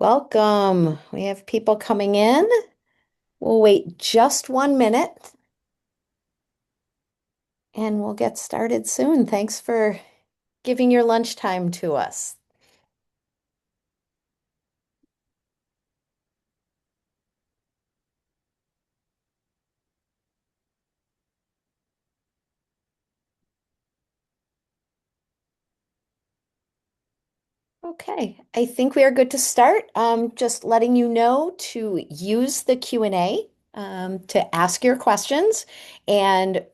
Welcome. We have people coming in. We'll wait just 1 minute and we'll get started soon. Thanks for giving your lunchtime to us. Okay, I think we are good to start. Just letting you know to use the Q&A to ask your questions, and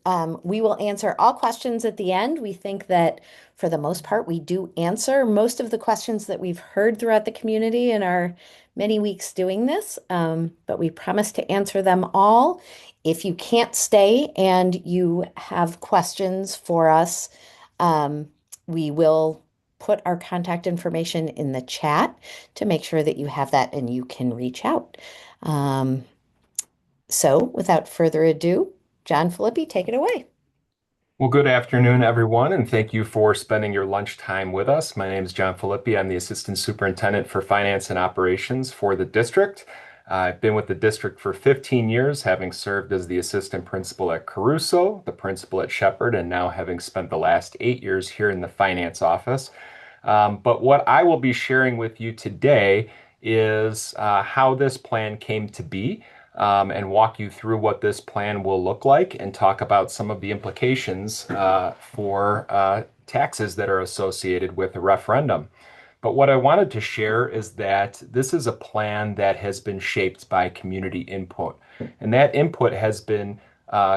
we will answer all questions at the end. We think that for the most part, we do answer most of the questions that we've heard throughout the community in our many weeks doing this, but we promise to answer them all. If you can't stay and you have questions for us, we will put our contact information in the chat to make sure that you have that and you can reach out. Um, so without further ado, John Filippi, take it away. Well, good afternoon, everyone, and thank you for spending your lunchtime with us. My name is John Filippi. I'm the Assistant Superintendent for Finance and Operations for the district. I've been with the district for 15 years, having served as the Assistant Principal at Caruso, the Principal at Shepherd, and now having spent the last 8 years here in the Finance office. But what I will be sharing with you today is how this plan came to be, and walk you through what this plan will look like and talk about some of the implications for taxes that are associated with the referendum. But what I wanted to share is that this is a plan that has been shaped by community input. And that input has been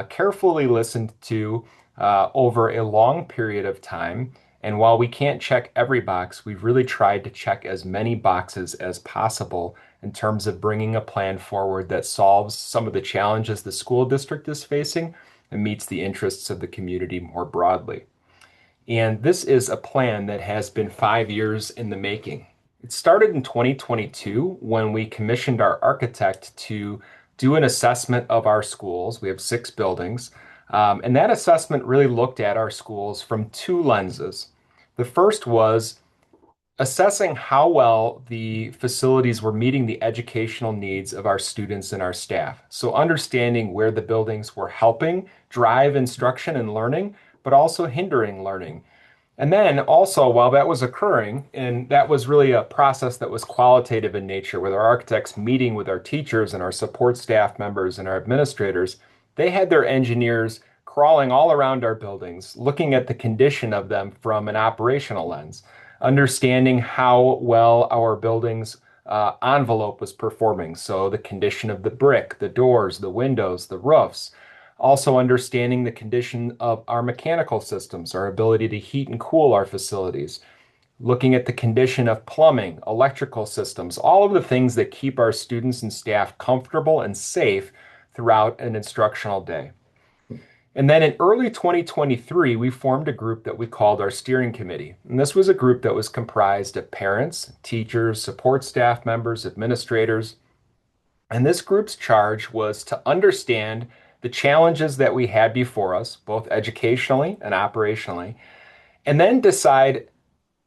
carefully listened to over a long period of time. And while we can't check every box, we've really tried to check as many boxes as possible in terms of bringing a plan forward that solves some of the challenges the school district is facing and meets the interests of the community more broadly. And this is a plan that has been 5 years in the making. It started in 2022 when we commissioned our architect to do an assessment of our schools. We have 6 buildings. And that assessment really looked at our schools from two lenses. The first was assessing how well the facilities were meeting the educational needs of our students and our staff. So understanding where the buildings were helping drive instruction and learning, but also hindering learning. And then also, while that was occurring, and that was really a process that was qualitative in nature, with our architects meeting with our teachers and our support staff members and our administrators, they had their engineers crawling all around our buildings, looking at the condition of them from an operational lens, understanding how well our buildings envelope was performing. So the condition of the brick, the doors, the windows, the roofs. Also understanding the condition of our mechanical systems, our ability to heat and cool our facilities, looking at the condition of plumbing, electrical systems, all of the things that keep our students and staff comfortable and safe throughout an instructional day. And then in early 2023, we formed a group that we called our steering committee. And this was a group that was comprised of parents, teachers, support staff members, administrators. And this group's charge was to understand the challenges that we had before us, both educationally and operationally, and then decide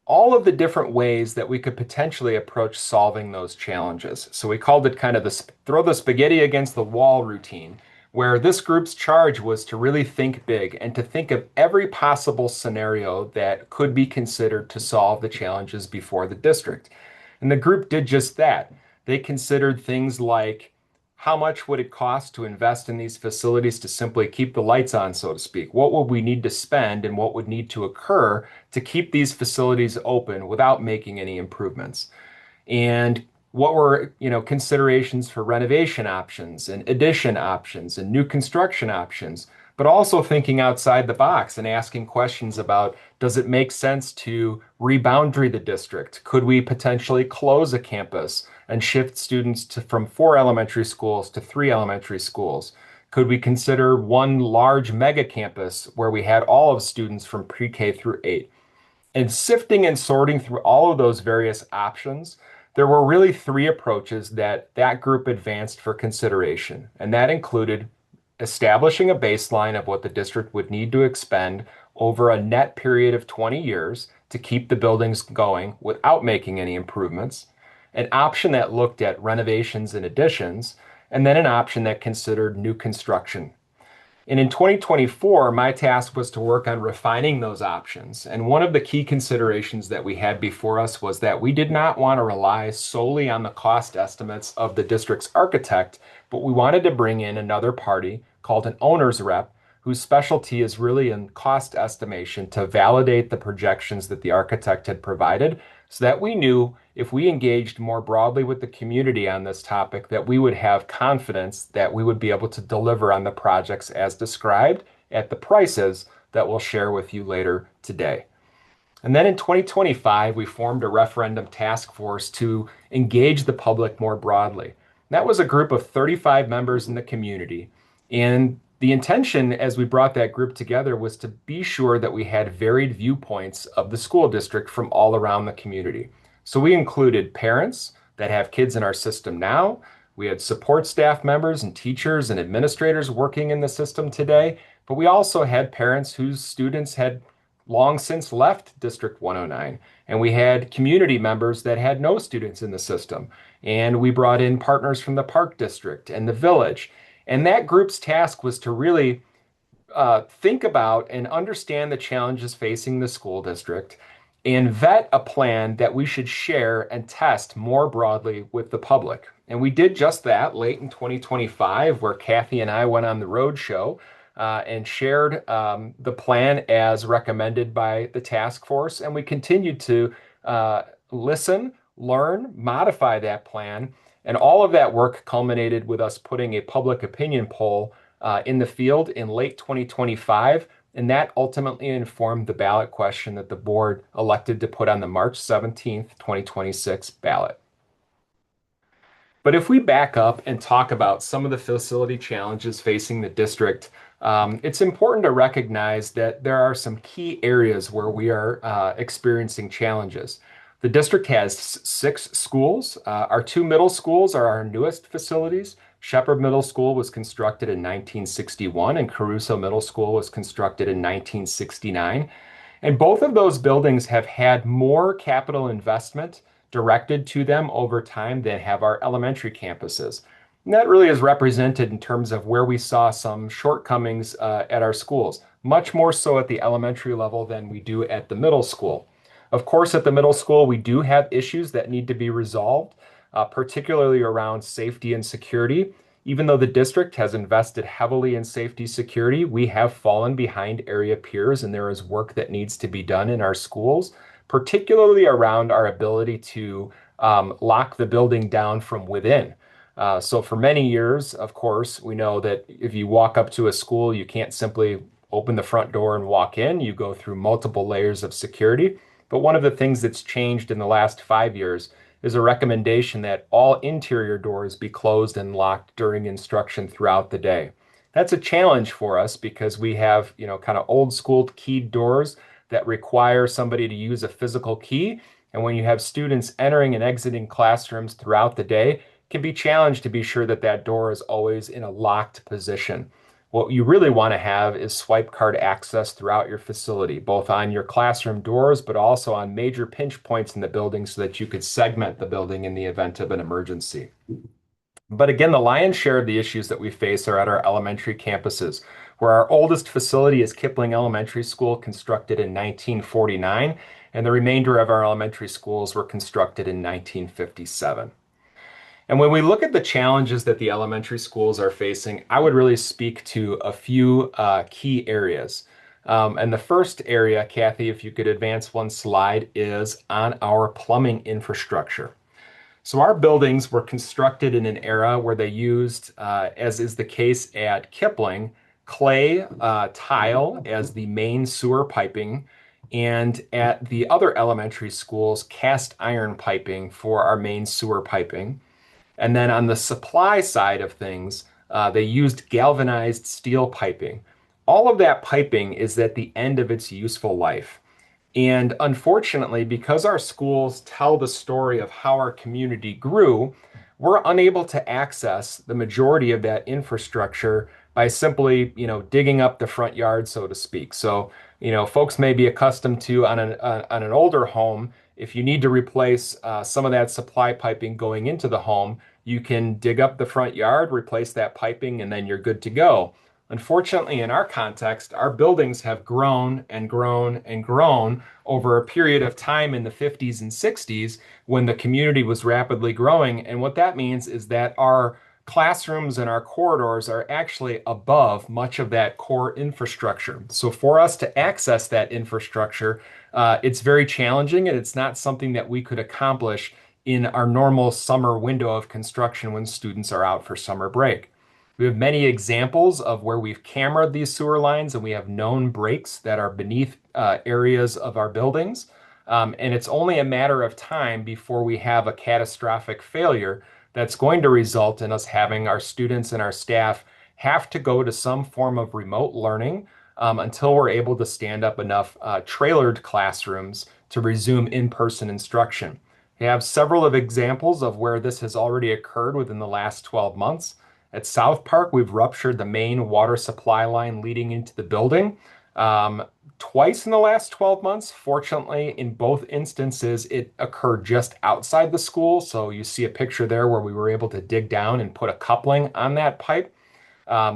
all of the different ways that we could potentially approach solving those challenges. So we called it kind of the throw the spaghetti against the wall routine, where this group's charge was to really think big and to think of every possible scenario that could be considered to solve the challenges before the district. And the group did just that. They considered things like how much would it cost to invest in these facilities to simply keep the lights on, so to speak? What would we need to spend and what would need to occur to keep these facilities open without making any improvements? And what were, considerations for renovation options and addition options and new construction options, but also thinking outside the box and asking questions about, does it make sense to reboundary the district? Could we potentially close a campus and shift students from 4 elementary schools to 3 elementary schools? Could we consider one large mega campus where we had all of students from pre-K through 8? And sifting and sorting through all of those various options, there were really three approaches that that group advanced for consideration. And that included establishing a baseline of what the district would need to expend over a net period of 20 years to keep the buildings going without making any improvements. an option that looked at renovations and additions, and then an option that considered new construction. And in 2024, my task was to work on refining those options. And one of the key considerations that we had before us was that we did not want to rely solely on the cost estimates of the district's architect, but we wanted to bring in another party called an owner's rep, whose specialty is really in cost estimation to validate the projections that the architect had provided so that we knew if we engaged more broadly with the community on this topic, that we would have confidence that we would be able to deliver on the projects as described at the prices that we'll share with you later today. And then in 2025, we formed a referendum task force to engage the public more broadly. That was a group of 35 members in the community. And the intention as we brought that group together was to be sure that we had varied viewpoints of the school district from all around the community. So we included parents that have kids in our system now. We had support staff members and teachers and administrators working in the system today. But we also had parents whose students had long since left District 109. And we had community members that had no students in the system. And we brought in partners from the Park District and the village. And that group's task was to really think about and understand the challenges facing the school district and vet a plan that we should share and test more broadly with the public. And we did just that late in 2025, where Kathy and I went on the road show and shared the plan as recommended by the task force. And we continued to listen, learn, modify that plan. And all of that work culminated with us putting a public opinion poll in the field in late 2025. And that ultimately informed the ballot question that the board elected to put on the March 17th, 2026 ballot. But if we back up and talk about some of the facility challenges facing the district, it's important to recognize that there are some key areas where we are experiencing challenges. The district has six schools. Our two middle schools are our newest facilities. Shepherd Middle School was constructed in 1961, and Caruso Middle School was constructed in 1969. And both of those buildings have had more capital investment directed to them over time than have our elementary campuses. And that really is represented in terms of where we saw some shortcomings at our schools, much more so at the elementary level than we do at the middle school. Of course, at the middle school, we do have issues that need to be resolved, particularly around safety and security. Even though the district has invested heavily in safety security, we have fallen behind area peers, and there is work that needs to be done in our schools, particularly around our ability to lock the building down from within. So for many years, of course, we know that if you walk up to a school, you can't simply open the front door and walk in. You go through multiple layers of security. But one of the things that's changed in the last 5 years is a recommendation that all interior doors be closed and locked during instruction throughout the day. That's a challenge for us because we have, kind of old school keyed doors that require somebody to use a physical key. And when you have students entering and exiting classrooms throughout the day, it can be challenged to be sure that that door is always in a locked position. What you really want to have is swipe card access throughout your facility, both on your classroom doors, but also on major pinch points in the building so that you could segment the building in the event of an emergency. But again, the lion's share of the issues that we face are at our elementary campuses, where our oldest facility is Kipling Elementary School, constructed in 1949, and the remainder of our elementary schools were constructed in 1957. And when we look at the challenges that the elementary schools are facing, I would really speak to a few key areas. And the first area, Kathy, if you could advance one slide, is on our plumbing infrastructure. So our buildings were constructed in an era where they used, as is the case at Kipling, clay tile as the main sewer piping, and at the other elementary schools, cast iron piping for our main sewer piping. And then on the supply side of things, they used galvanized steel piping. All of that piping is at the end of its useful life. And unfortunately, because our schools tell the story of how our community grew, we're unable to access the majority of that infrastructure by simply, digging up the front yard, so to speak. So, folks may be accustomed to on an older home If you need to replace some of that supply piping going into the home, you can dig up the front yard, replace that piping, and then you're good to go. Unfortunately, in our context, our buildings have grown and grown and grown over a period of time in the 50s and 60s when the community was rapidly growing. And what that means is that our classrooms and our corridors are actually above much of that core infrastructure. So for us to access that infrastructure, it's very challenging and it's not something that we could accomplish in our normal summer window of construction when students are out for summer break. We have many examples of where we've cameraed these sewer lines and we have known breaks that are beneath areas of our buildings. And it's only a matter of time before we have a catastrophic failure that's going to result in us having our students and our staff have to go to some form of remote learning until we're able to stand up enough trailered classrooms to resume in-person instruction. We have several of examples of where this has already occurred within the last 12 months. At South Park, we've ruptured the main water supply line leading into the building. Um, Twice in the last 12 months. Fortunately, in both instances, it occurred just outside the school. So you see a picture there where we were able to dig down and put a coupling on that pipe.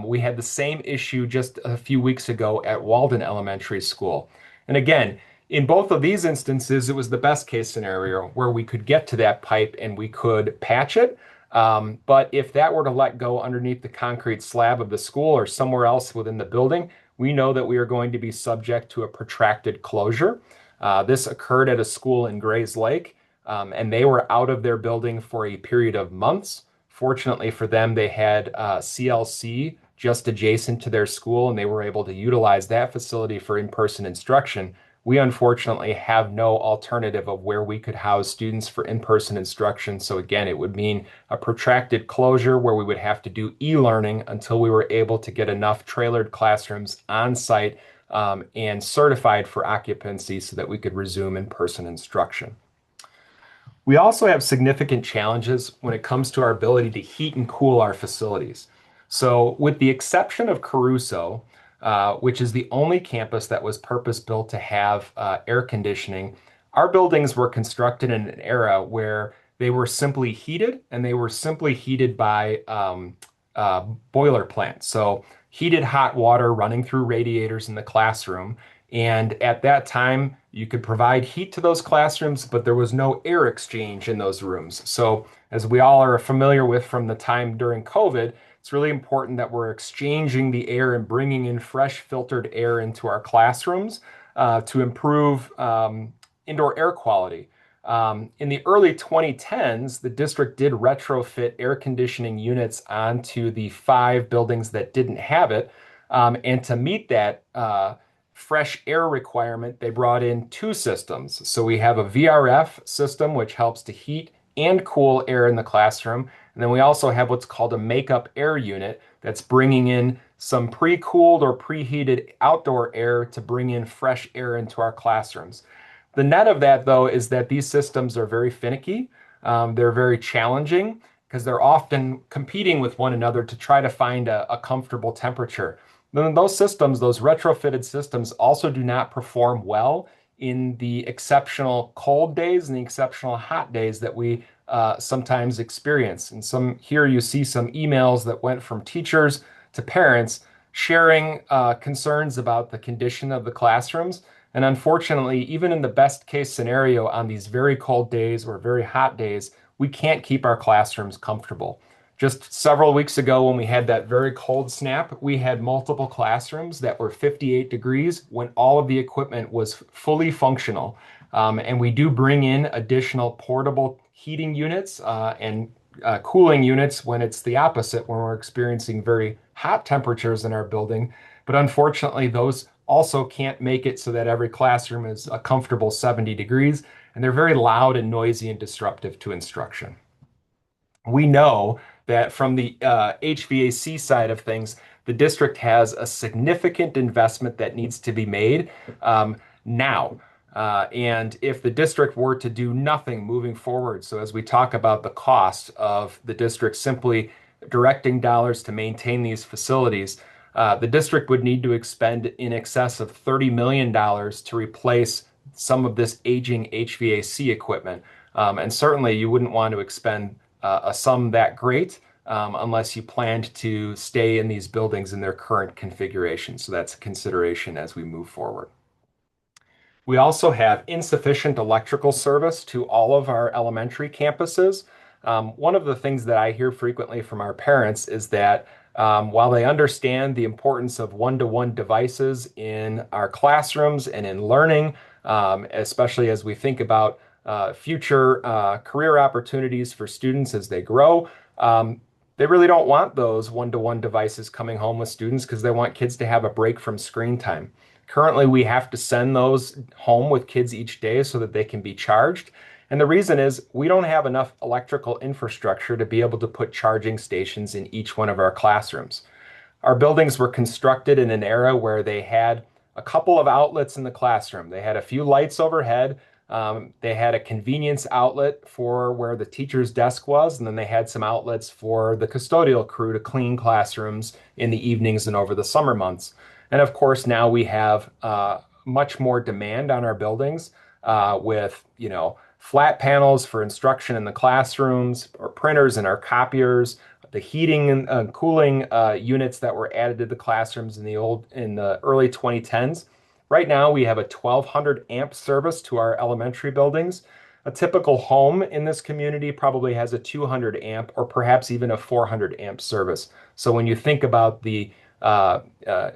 We had the same issue just a few weeks ago at Walden Elementary School. And again, in both of these instances, it was the best case scenario where we could get to that pipe and we could patch it. But if that were to let go underneath the concrete slab of the school or somewhere else within the building, we know that we are going to be subject to a protracted closure. This occurred at a school in Grays Lake, and they were out of their building for a period of months. Fortunately for them, they had CLC just adjacent to their school, and they were able to utilize that facility for in-person instruction. We unfortunately have no alternative of where we could house students for in-person instruction. So again, it would mean a protracted closure where we would have to do e-learning until we were able to get enough trailered classrooms on site and certified for occupancy so that we could resume in-person instruction. We also have significant challenges when it comes to our ability to heat and cool our facilities. So, with the exception of Caruso, which is the only campus that was purpose-built to have air conditioning, our buildings were constructed in an era where they were simply heated and they were simply heated by boiler plants. So, heated hot water running through radiators in the classroom. And at that time, you could provide heat to those classrooms, but there was no air exchange in those rooms. So, as we all are familiar with from the time during COVID, it's really important that we're exchanging the air and bringing in fresh filtered air into our classrooms to improve indoor air quality. In the early 2010s, the district did retrofit air conditioning units onto the 5 buildings that didn't have it. And to meet that fresh air requirement, they brought in 2 systems. So we have a VRF system, which helps to heat and cool air in the classroom. And then we also have what's called a makeup air unit that's bringing in some pre-cooled or preheated outdoor air to bring in fresh air into our classrooms. The net of that, though, is that these systems are very finicky. They're very challenging because they're often competing with one another to try to find a comfortable temperature. Then those systems, those retrofitted systems, also do not perform well in the exceptional cold days and the exceptional hot days that we sometimes experience. And some here you see some emails that went from teachers to parents sharing concerns about the condition of the classrooms. And unfortunately, even in the best case scenario on these very cold days or very hot days, we can't keep our classrooms comfortable. Just several weeks ago, when we had that very cold snap, we had multiple classrooms that were 58 degrees when all of the equipment was fully functional. And we do bring in additional portable heating units and cooling units when it's the opposite, when we're experiencing very hot temperatures in our building. But unfortunately, those also can't make it so that every classroom is a comfortable 70 degrees, and they're very loud and noisy and disruptive to instruction. We know that from the HVAC side of things, the district has a significant investment that needs to be made now. And if the district were to do nothing moving forward, so as we talk about the cost of the district simply directing dollars to maintain these facilities, the district would need to expend in excess of $30 million to replace some of this aging HVAC equipment. And certainly you wouldn't want to expend a sum that great unless you planned to stay in these buildings in their current configuration. So that's a consideration as we move forward. We also have insufficient electrical service to all of our elementary campuses. One of the things that I hear frequently from our parents is that while they understand the importance of one-to-one devices in our classrooms and in learning, especially as we think about future career opportunities for students as they grow, they really don't want those one-to-one devices coming home with students because they want kids to have a break from screen time. Currently, we have to send those home with kids each day so that they can be charged. And the reason is we don't have enough electrical infrastructure to be able to put charging stations in each one of our classrooms. Our buildings were constructed in an era where they had a couple of outlets in the classroom. They had a few lights overhead. They had a convenience outlet for where the teacher's desk was, and then they had some outlets for the custodial crew to clean classrooms in the evenings and over the summer months. And of course, now we have much more demand on our buildings with, flat panels for instruction in the classrooms, or printers in our copiers, the heating and cooling units that were added to the classrooms in the early 2010s. Right now, we have a 1200 amp service to our elementary buildings. A typical home in this community probably has a 200 amp or perhaps even a 400 amp service. So when you think about the uh, uh,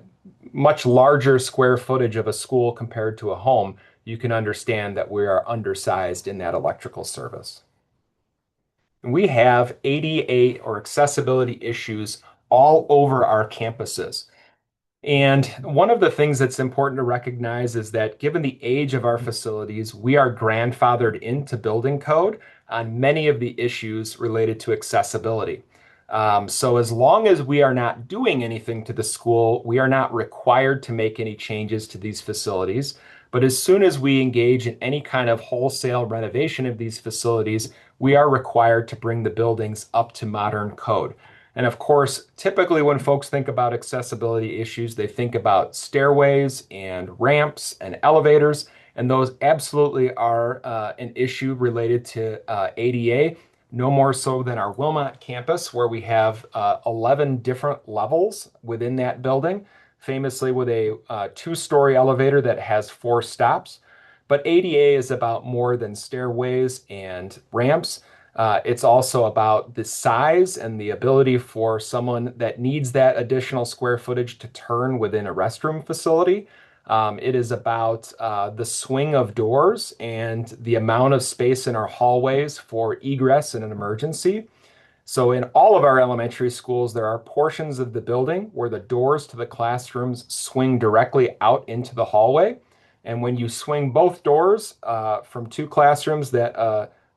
much larger square footage of a school compared to a home, you can understand that we are undersized in that electrical service. We have ADA or accessibility issues all over our campuses. And one of the things that's important to recognize is that given the age of our facilities, we are grandfathered into building code on many of the issues related to accessibility. So as long as we are not doing anything to the school, we are not required to make any changes to these facilities. But as soon as we engage in any kind of wholesale renovation of these facilities, we are required to bring the buildings up to modern code. And of course, typically when folks think about accessibility issues, they think about stairways and ramps and elevators, and those absolutely are an issue related to ADA, no more so than our Wilmot campus, where we have 11 different levels within that building, famously with a two-story elevator that has 4 stops. But ADA is about more than stairways and ramps. It's also about the size and the ability for someone that needs that additional square footage to turn within a restroom facility. It is about the swing of doors and the amount of space in our hallways for egress in an emergency. So in all of our elementary schools, there are portions of the building where the doors to the classrooms swing directly out into the hallway. And when you swing both doors from two classrooms that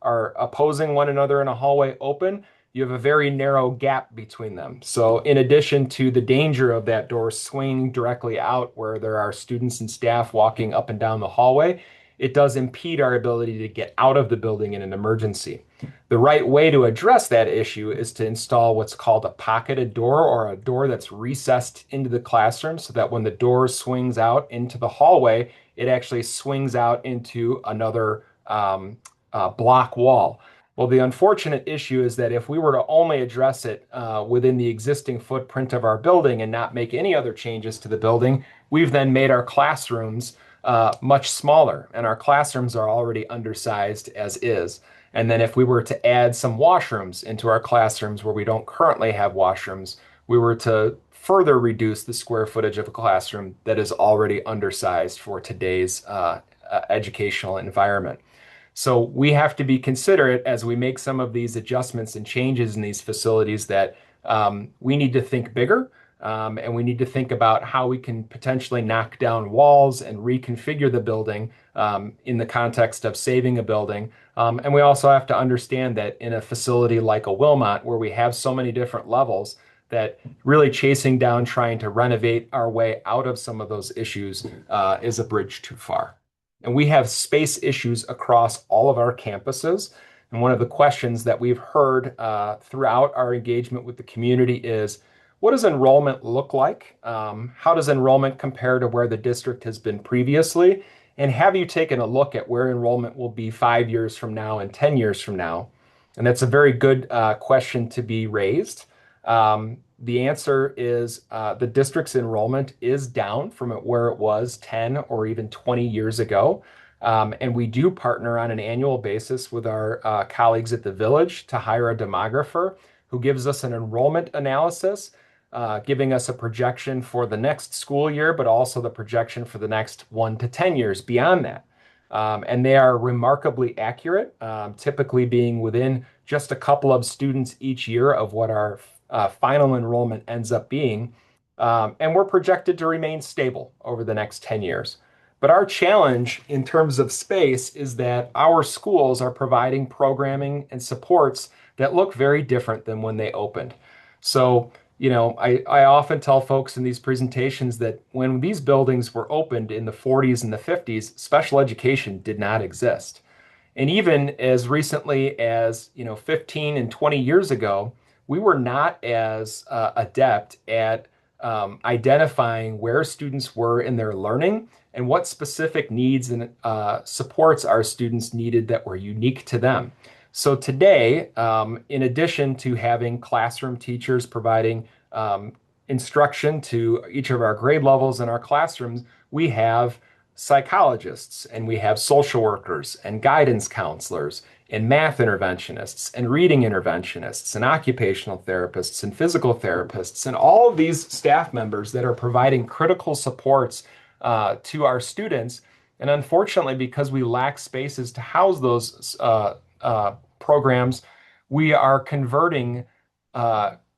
are opposing one another in a hallway open, you have a very narrow gap between them. So in addition to the danger of that door swinging directly out where there are students and staff walking up and down the hallway, it does impede our ability to get out of the building in an emergency. The right way to address that issue is to install what's called a pocketed door or a door that's recessed into the classroom so that when the door swings out into the hallway, it actually swings out into another block wall. Well, the unfortunate issue is that if we were to only address it within the existing footprint of our building and not make any other changes to the building, we've then made our classrooms much smaller, and our classrooms are already undersized as is. And then if we were to add some washrooms into our classrooms where we don't currently have washrooms, we were to further reduce the square footage of a classroom that is already undersized for today's educational environment. So we have to be considerate as we make some of these adjustments and changes in these facilities that we need to think bigger. And we need to think about how we can potentially knock down walls and reconfigure the building in the context of saving a building. And we also have to understand that in a facility like a Wilmot, where we have so many different levels, that really chasing down trying to renovate our way out of some of those issues is a bridge too far. And we have space issues across all of our campuses. And one of the questions that we've heard throughout our engagement with the community is, what does enrollment look like? How does enrollment compare to where the district has been previously? And have you taken a look at where enrollment will be 5 years from now and 10 years from now? And that's a very good question to be raised. The answer is the district's enrollment is down from where it was 10 or even 20 years ago. And we do partner on an annual basis with our colleagues at the village to hire a demographer who gives us an enrollment analysis, giving us a projection for the next school year, but also the projection for the next 1 to 10 years beyond that. And they are remarkably accurate, typically being within just a couple of students each year of what our final enrollment ends up being. And we're projected to remain stable over the next 10 years. But our challenge in terms of space is that our schools are providing programming and supports that look very different than when they opened. So, I often tell folks in these presentations that when these buildings were opened in the 40s and the 50s, special education did not exist. And even as recently as, 15 and 20 years ago, we were not as adept at identifying where students were in their learning and what specific needs and supports our students needed that were unique to them. So today, in addition to having classroom teachers providing instruction to each of our grade levels in our classrooms, we have psychologists and we have social workers and guidance counselors and math interventionists and reading interventionists and occupational therapists and physical therapists and all of these staff members that are providing critical supports to our students. And unfortunately, because we lack spaces to house those programs, we are converting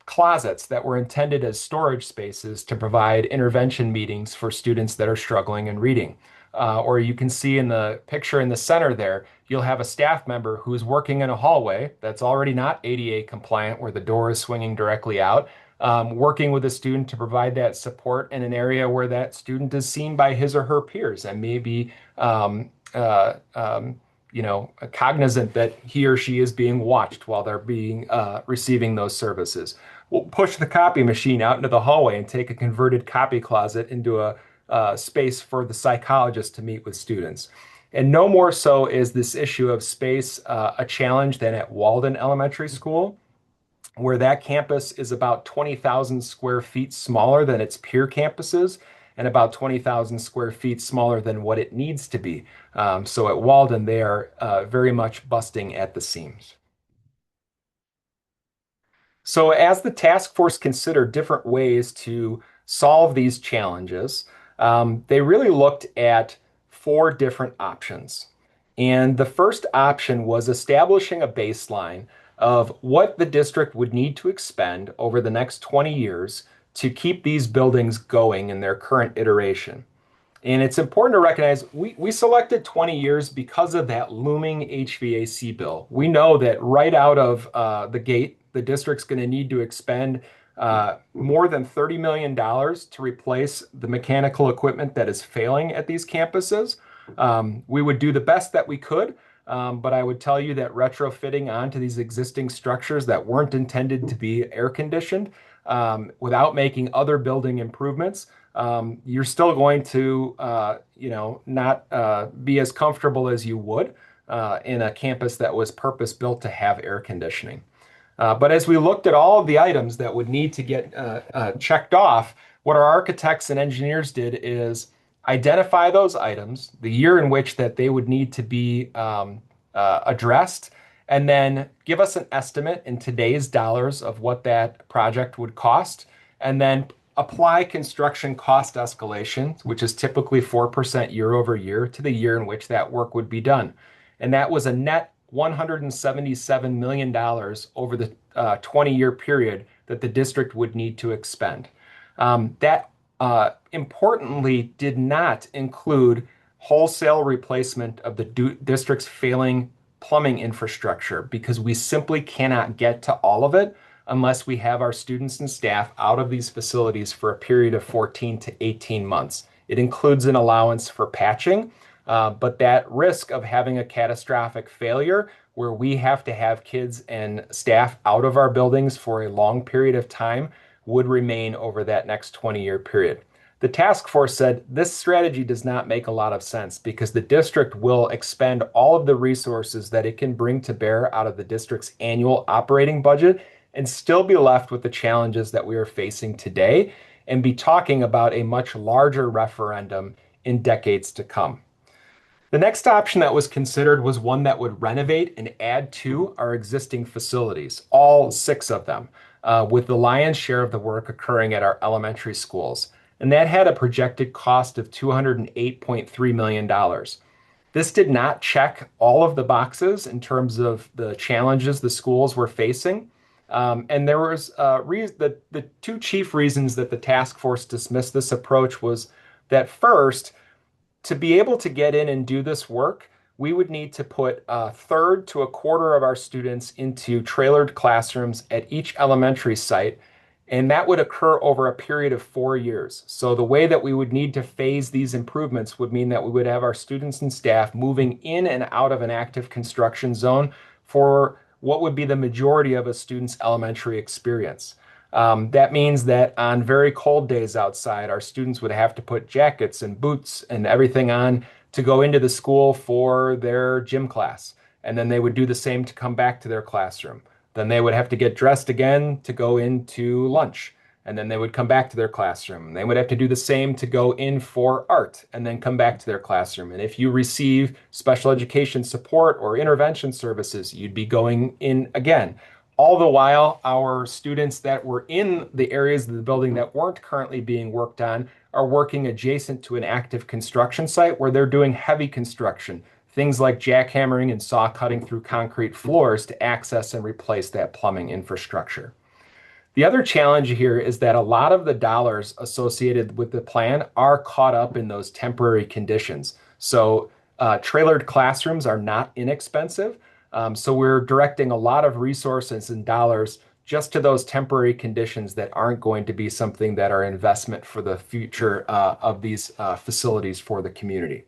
closets that were intended as storage spaces to provide intervention meetings for students that are struggling in reading. Or you can see in the picture in the center there, you'll have a staff member who's working in a hallway that's already not ADA compliant, where the door is swinging directly out, working with a student to provide that support in an area where that student is seen by his or her peers and maybe cognizant that he or she is being watched while they're being receiving those services. We'll push the copy machine out into the hallway and take a converted copy closet into a space for the psychologist to meet with students. And no more so is this issue of space a challenge than at Walden Elementary School, where that campus is about 20,000 square feet smaller than its peer campuses and about 20,000 square feet smaller than what it needs to be. So at Walden, they are very much busting at the seams. So, as the task force considered different ways to solve these challenges, they really looked at four different options. And the first option was establishing a baseline of what the district would need to expend over the next 20 years to keep these buildings going in their current iteration. And it's important to recognize we selected 20 years because of that looming HVAC bill. We know that right out of the gate, the district's going to need to expend more than $30 million to replace the mechanical equipment that is failing at these campuses. We would do the best that we could, but I would tell you that retrofitting onto these existing structures that weren't intended to be air conditioned without making other building improvements, you're still going to, not be as comfortable as you would in a campus that was purpose built to have air conditioning. But as we looked at all of the items that would need to get checked off, what our architects and engineers did is identify those items, the year in which that they would need to be addressed, and then give us an estimate in today's dollars of what that project would cost, and then apply construction cost escalation, which is typically 4% year over year, to the year in which that work would be done. And that was a net $177 million over the 20-year period that the district would need to expend. That importantly did not include wholesale replacement of the district's failing plumbing infrastructure because we simply cannot get to all of it unless we have our students and staff out of these facilities for a period of 14 to 18 months. It includes an allowance for patching, but that risk of having a catastrophic failure where we have to have kids and staff out of our buildings for a long period of time would remain over that next 20-year period. The task force said this strategy does not make a lot of sense because the district will expend all of the resources that it can bring to bear out of the district's annual operating budget and still be left with the challenges that we are facing today and be talking about a much larger referendum in decades to come. The next option that was considered was one that would renovate and add to our existing facilities, all six of them, with the lion's share of the work occurring at our elementary schools. And that had a projected cost of $208.3 million. This did not check all of the boxes in terms of the challenges the schools were facing. And there was the two chief reasons that the task force dismissed this approach was that first, to be able to get in and do this work, we would need to put a third to a quarter of our students into trailered classrooms at each elementary site, and that would occur over a period of 4 years. So the way that we would need to phase these improvements would mean that we would have our students and staff moving in and out of an active construction zone for what would be the majority of a student's elementary experience. That means that on very cold days outside, our students would have to put jackets and boots and everything on to go into the school for their gym class. And then they would do the same to come back to their classroom. Then they would have to get dressed again to go into lunch. And then they would come back to their classroom. They would have to do the same to go in for art and then come back to their classroom. And if you receive special education support or intervention services, you'd be going in again. All the while, our students that were in the areas of the building that weren't currently being worked on are working adjacent to an active construction site where they're doing heavy construction, things like jackhammering and saw cutting through concrete floors to access and replace that plumbing infrastructure. The other challenge here is that a lot of the dollars associated with the plan are caught up in those temporary conditions. So, trailered classrooms are not inexpensive. So, we're directing a lot of resources and dollars just to those temporary conditions that aren't going to be something that are investment for the future of these facilities for the community.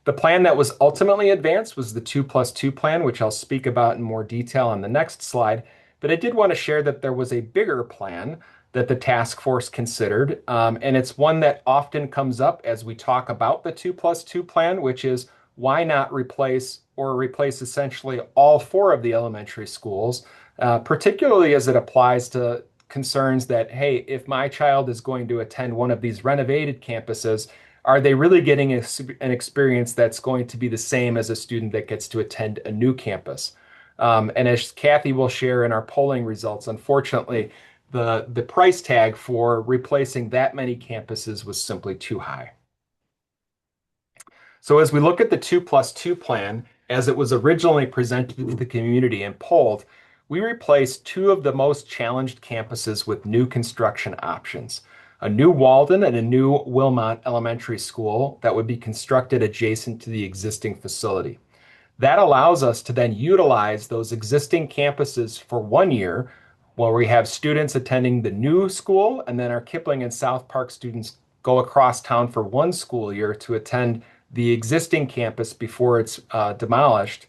The plan that was ultimately advanced was the 2+2 plan, which I'll speak about in more detail on the next slide. But I did want to share that there was a bigger plan that the task force considered. And it's one that often comes up as we talk about the 2+2 plan, which is why not replace essentially all four of the elementary schools, particularly as it applies to concerns that, hey, if my child is going to attend one of these renovated campuses, are they really getting an experience that's going to be the same as a student that gets to attend a new campus? And as Kathy will share in our polling results, unfortunately, the price tag for replacing that many campuses was simply too high. So as we look at the 2+2 plan, as it was originally presented to the community and polled, we replaced two of the most challenged campuses with new construction options. A new Walden and a new Wilmot Elementary School that would be constructed adjacent to the existing facility. That allows us to then utilize those existing campuses for 1 year, where we have students attending the new school, and then our Kipling and South Park students go across town for one school year to attend the existing campus before it's demolished,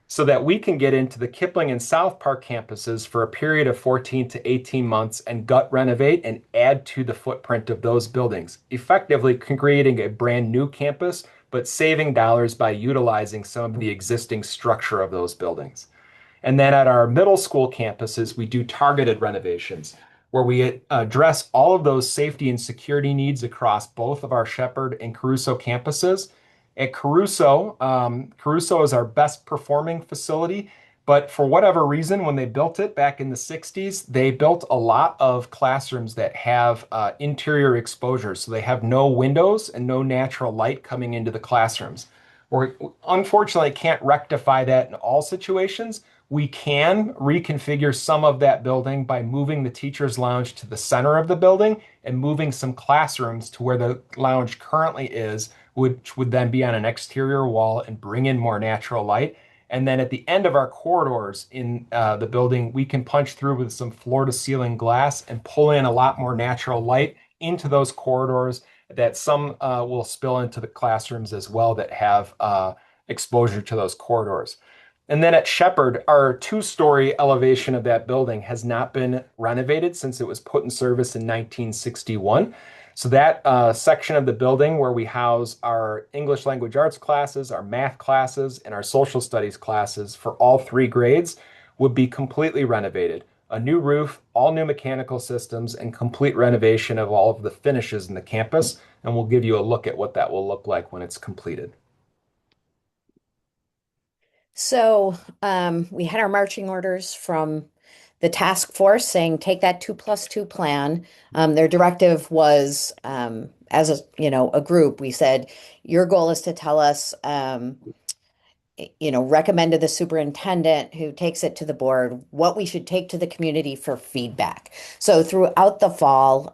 so that we can get into the Kipling and South Park campuses for a period of 14 to 18 months and gut renovate and add to the footprint of those buildings, effectively creating a brand new campus, but saving dollars by utilizing some of the existing structure of those buildings. And then at our middle school campuses, we do targeted renovations where we address all of those safety and security needs across both of our Shepherd and Caruso campuses. At Caruso, Caruso is our best performing facility, but for whatever reason, when they built it back in the 60s, they built a lot of classrooms that have interior exposure. So they have no windows and no natural light coming into the classrooms. We unfortunately can't rectify that in all situations. We can reconfigure some of that building by moving the teacher's lounge to the center of the building and moving some classrooms to where the lounge currently is, which would then be on an exterior wall and bring in more natural light. And then at the end of our corridors in the building, we can punch through with some floor to ceiling glass and pull in a lot more natural light into those corridors that some will spill into the classrooms as well that have exposure to those corridors. And then at Shepherd, our two-story elevation of that building has not been renovated since it was put in service in 1961. So that section of the building where we house our English language arts classes, our math classes, and our social studies classes for all three grades would be completely renovated. A new roof, all new mechanical systems, and complete renovation of all of the finishes in the campus. And we'll give you a look at what that will look like when it's completed. So we had our marching orders from the task force saying take that 2+2 plan. Their directive was as a group, we said your goal is to tell us recommend to the superintendent who takes it to the board what we should take to the community for feedback. So throughout the fall,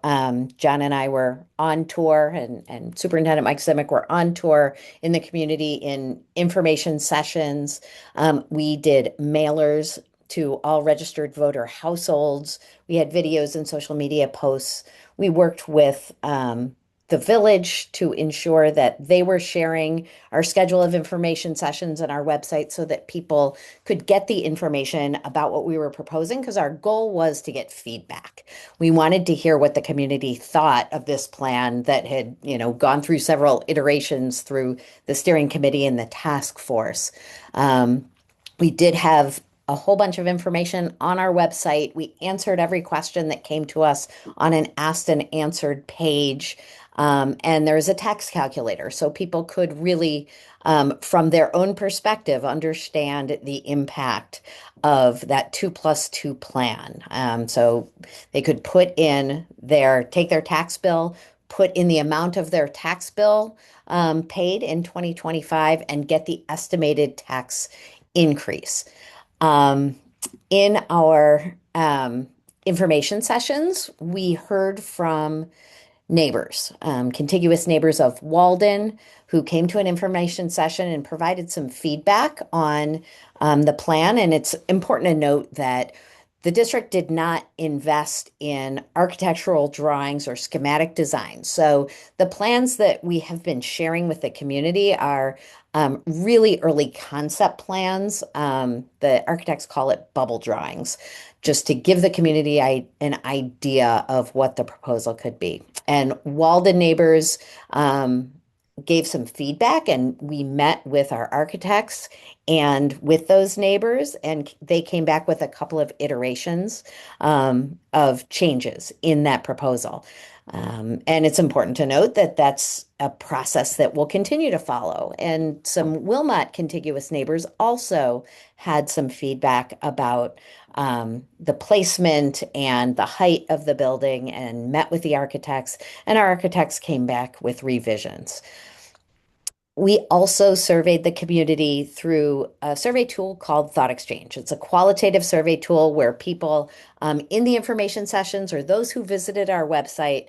John and I were on tour, and Superintendent Mike Simic were on tour in the community in information sessions. We did mailers to all registered voter households. We had videos and social media posts. We worked with the village to ensure that they were sharing our schedule of information sessions on our website so that people could get the information about what we were proposing because our goal was to get feedback. We wanted to hear what the community thought of this plan that had, gone through several iterations through the steering committee and the task force. We did have a whole bunch of information on our website. We answered every question that came to us on an asked and answered page. And there's a tax calculator, so people could really, from their own perspective, understand the impact of that 2+2 plan. So they could take their tax bill, put in the amount of their tax bill paid in 2025, and get the estimated tax increase. Um, in our information sessions, we heard from neighbors, contiguous neighbors of Walden, who came to an information session and provided some feedback on the plan. And it's important to note that the district did not invest in architectural drawings or schematic designs. So the plans that we have been sharing with the community are really early concept plans. The architects call it bubble drawings, just to give the community an idea of what the proposal could be. And Walden neighbors gave some feedback, and we met with our architects and with those neighbors, and they came back with a couple of iterations of changes in that proposal. And it's important to note that that's a process that we'll continue to follow. And some Wilmot contiguous neighbors also had some feedback about the placement and the height of the building and met with the architects, and our architects came back with revisions. We also surveyed the community through a survey tool called Thought Exchange. It's a qualitative survey tool where people in the information sessions or those who visited our website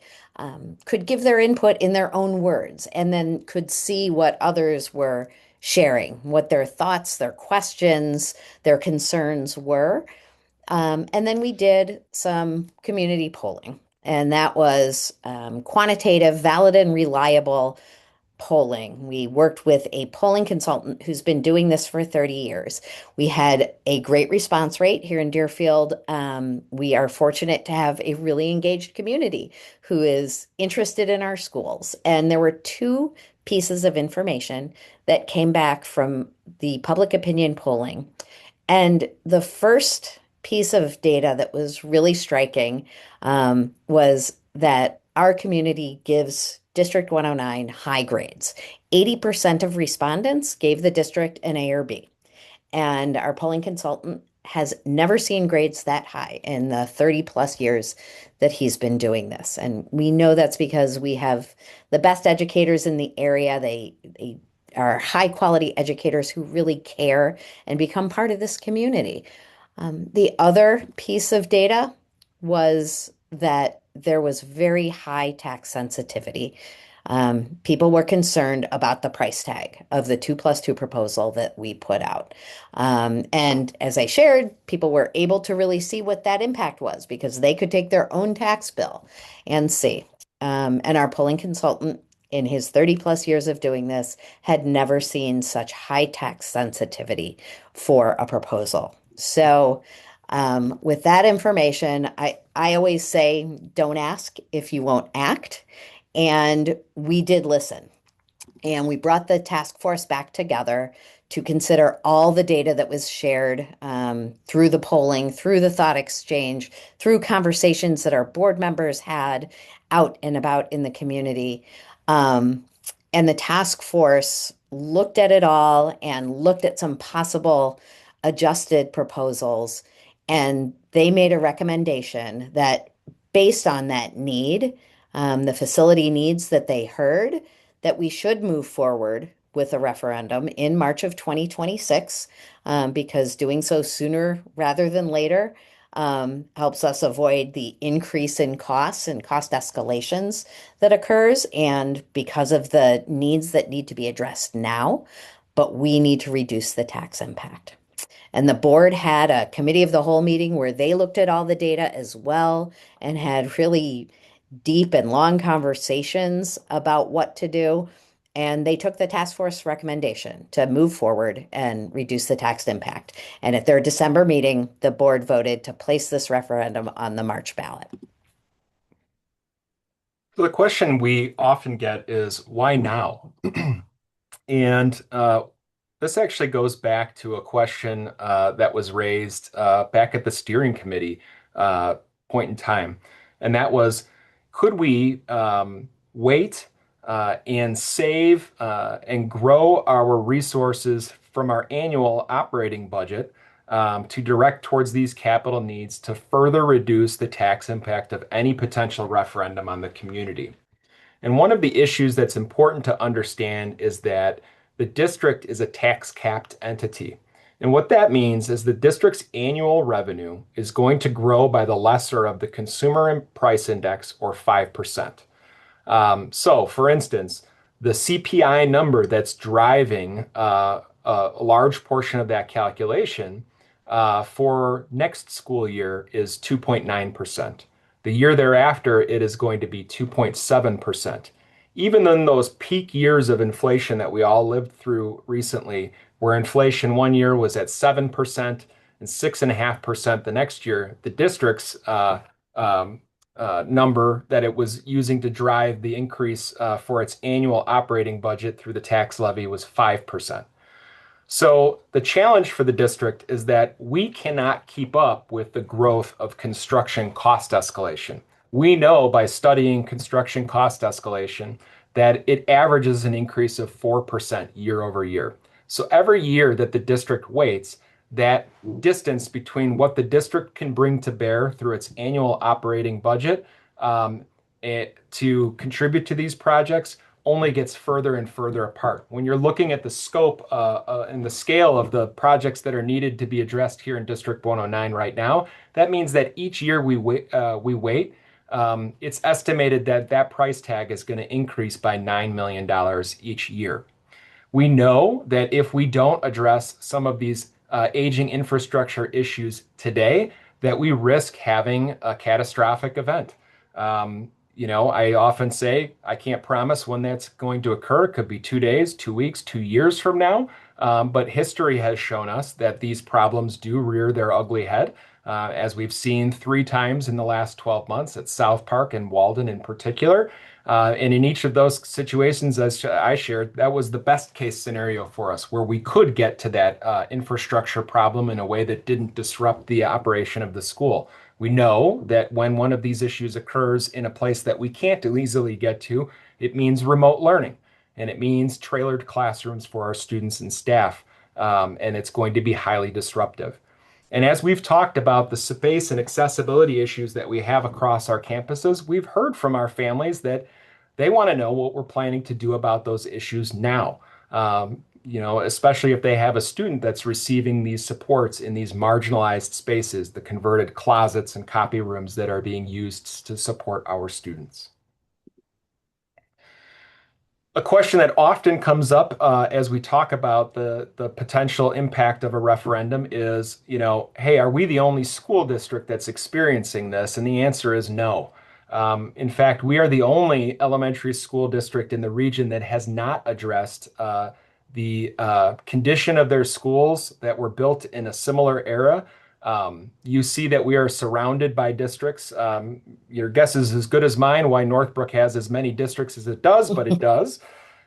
could give their input in their own words and then could see what others were sharing, what their thoughts, their questions, their concerns were. And then we did some community polling, and that was quantitative, valid, and reliable polling. We worked with a polling consultant who's been doing this for 30 years. We had a great response rate here in Deerfield. We are fortunate to have a really engaged community who is interested in our schools. And there were two pieces of information that came back from the public opinion polling. And the first piece of data that was really striking was that our community gives District 109 high grades. 80% of respondents gave the district an A or B. And our polling consultant has never seen grades that high in the 30 plus years that he's been doing this. And we know that's because we have the best educators in the area. They are high quality educators who really care and become part of this community. The other piece of data was that there was very high tax sensitivity. People were concerned about the price tag of the 2+2 proposal that we put out. And as I shared, people were able to really see what that impact was because they could take their own tax bill and see. And our polling consultant, in his 30 plus years of doing this, had never seen such high tax sensitivity for a proposal. So, with that information, I always say, don't ask if you won't act. And we did listen. And we brought the task force back together to consider all the data that was shared through the polling, through the thought exchange, through conversations that our board members had out and about in the community. Um, and the task force looked at it all and looked at some possible adjusted proposals. And they made a recommendation that, based on that need, the facility needs that they heard, that we should move forward with a referendum in March of 2026, because doing so sooner rather than later helps us avoid the increase in costs and cost escalations that occurs, and because of the needs that need to be addressed now, but we need to reduce the tax impact. And the board had a committee of the whole meeting where they looked at all the data as well and had really deep and long conversations about what to do. And they took the task force recommendation to move forward and reduce the tax impact. And at their December meeting, the board voted to place this referendum on the March ballot. So the question we often get is why now? And this actually goes back to a question that was raised back at the steering committee uh, point in time. And that was, could we wait and save and grow our resources from our annual operating budget to direct towards these capital needs to further reduce the tax impact of any potential referendum on the community? And one of the issues that's important to understand is that the district is a tax capped entity. And what that means is the district's annual revenue is going to grow by the lesser of the consumer price index, or 5%. So, for instance, the CPI number that's driving a large portion of that calculation for next school year is 2.9%. The year thereafter, it is going to be 2.7%. Even in those peak years of inflation that we all lived through recently, where inflation one year was at 7% and 6.5% the next year, the district's um, number that it was using to drive the increase for its annual operating budget through the tax levy was 5%. So the challenge for the district is that we cannot keep up with the growth of construction cost escalation. We know by studying construction cost escalation that it averages an increase of 4% year over year. So every year that the district waits, that distance between what the district can bring to bear through its annual operating budget to contribute to these projects only gets further and further apart. When you're looking at the scope and the scale of the projects that are needed to be addressed here in District 109 right now, that means that each year we wait, it's estimated that that price tag is going to increase by $9 million each year. We know that if we don't address some of these aging infrastructure issues today, that we risk having a catastrophic event. I often say I can't promise when that's going to occur. It could be 2 days, 2 weeks, 2 years from now. But history has shown us that these problems do rear their ugly head, as we've seen 3 times in the last 12 months at South Park and Walden in particular. And in each of those situations, as I shared, that was the best case scenario for us, where we could get to that infrastructure problem in a way that didn't disrupt the operation of the school. We know that when one of these issues occurs in a place that we can't easily get to, it means remote learning, and it means trailered classrooms for our students and staff, and it's going to be highly disruptive. And as we've talked about the space and accessibility issues that we have across our campuses, we've heard from our families that they want to know what we're planning to do about those issues now. Especially if they have a student that's receiving these supports in these marginalized spaces, the converted closets and copy rooms that are being used to support our students. A question that often comes up as we talk about the potential impact of a referendum is, hey, are we the only school district that's experiencing this? And the answer is no. In fact, we are the only elementary school district in the region that has not addressed the condition of their schools that were built in a similar era You see that we are surrounded by districts. Your guess is as good as mine why Northbrook has as many districts as it does, but it does.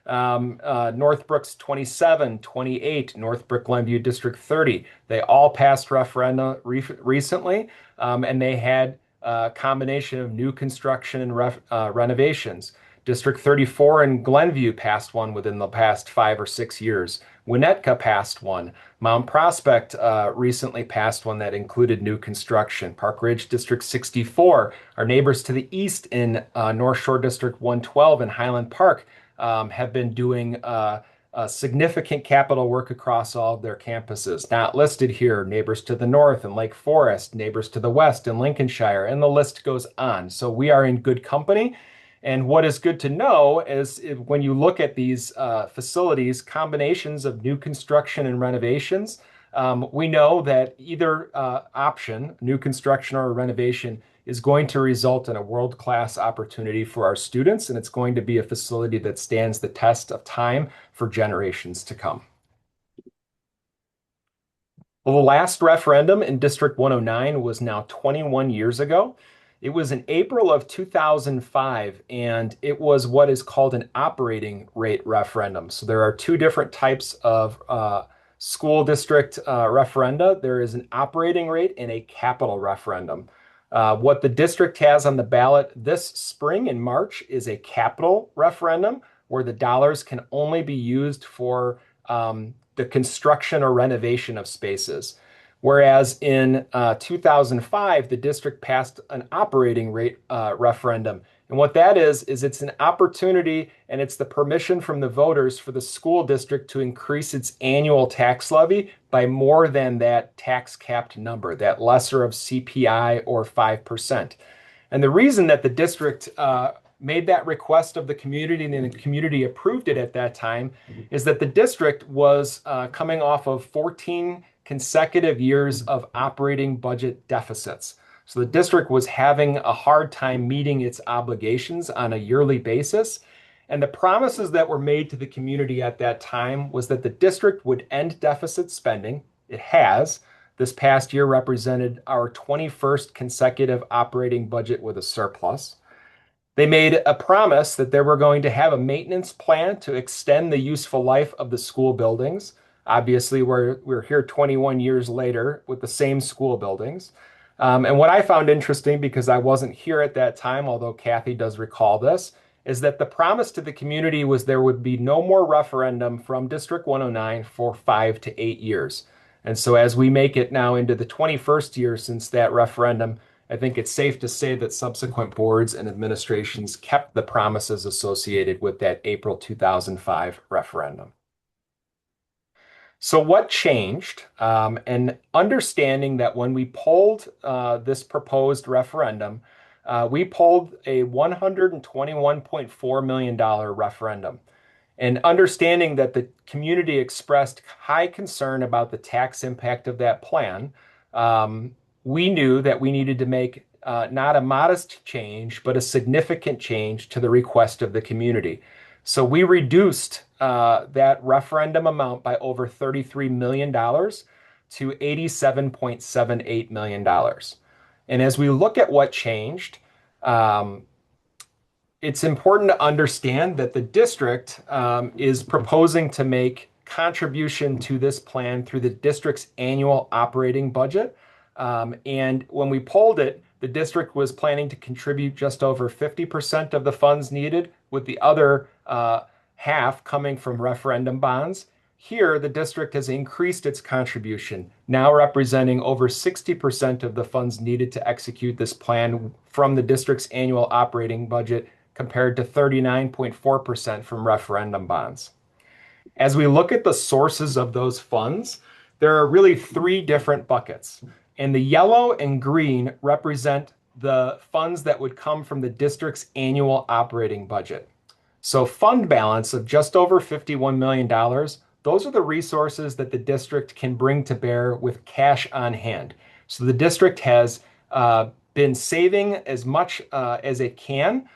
Northbrook's 27, 28, Northbrook Glenview District 30. They all passed referenda recently, and they had a combination of new construction and renovations. District 34 in Glenview passed one within the past 5 or 6 years. Winnetka passed one. Mount Prospect recently passed one that included new construction. Park Ridge District 64, our neighbors to the east in North Shore District 112 in Highland Park, have been doing significant capital work across all of their campuses. Not listed here, neighbors to the north in Lake Forest, neighbors to the west in Lincolnshire, and the list goes on. So we are in good company. And what is good to know is when you look at these facilities, combinations of new construction and renovations, we know that either option, new construction or renovation, is going to result in a world-class opportunity for our students, and it's going to be a facility that stands the test of time for generations to come. Well, the last referendum in District 109 was now 21 years ago. It was in April of 2005, and it was what is called an operating rate referendum. So there are two different types of school district referenda. There is an operating rate and a capital referendum. What the district has on the ballot this spring in March is a capital referendum where the dollars can only be used for the construction or renovation of spaces. Whereas in 2005, the district passed an operating rate referendum. And what that is it's an opportunity and it's the permission from the voters for the school district to increase its annual tax levy by more than that tax capped number, that lesser of CPI or 5%. And the reason that the district made that request of the community and the community approved it at that time is that the district was coming off of 14 consecutive years of operating budget deficits. So the district was having a hard time meeting its obligations on a yearly basis. And the promises that were made to the community at that time was that the district would end deficit spending. It has. This past year represented our 21st consecutive operating budget with a surplus. They made a promise that they were going to have a maintenance plan to extend the useful life of the school buildings. Obviously, we're here 21 years later with the same school buildings. And what I found interesting, because I wasn't here at that time, although Kathy does recall this, is that the promise to the community was there would be no more referendum from District 109 for 5 to 8 years. And so as we make it now into the 21st year since that referendum, I think it's safe to say that subsequent boards and administrations kept the promises associated with that April 2005 referendum. So what changed? And understanding that when we polled this proposed referendum, we polled a $121.4 million referendum. And understanding that the community expressed high concern about the tax impact of that plan, we knew that we needed to make not a modest change, but a significant change to the request of the community. So we reduced that referendum amount by over $33 million to $87.78 million. And as we look at what changed, it's important to understand that the district is proposing to make contribution to this plan through the district's annual operating budget. And when we polled it, the district was planning to contribute just over 50% of the funds needed, with the other half coming from referendum bonds. Here, the district has increased its contribution, now representing over 60% of the funds needed to execute this plan from the district's annual operating budget, compared to 39.4% from referendum bonds. As we look at the sources of those funds, there are really three different buckets. And the yellow and green represent the funds that would come from the district's annual operating budget. So fund balance of just over $51 million, those are the resources that the district can bring to bear with cash on hand. So the district has been saving as much as it can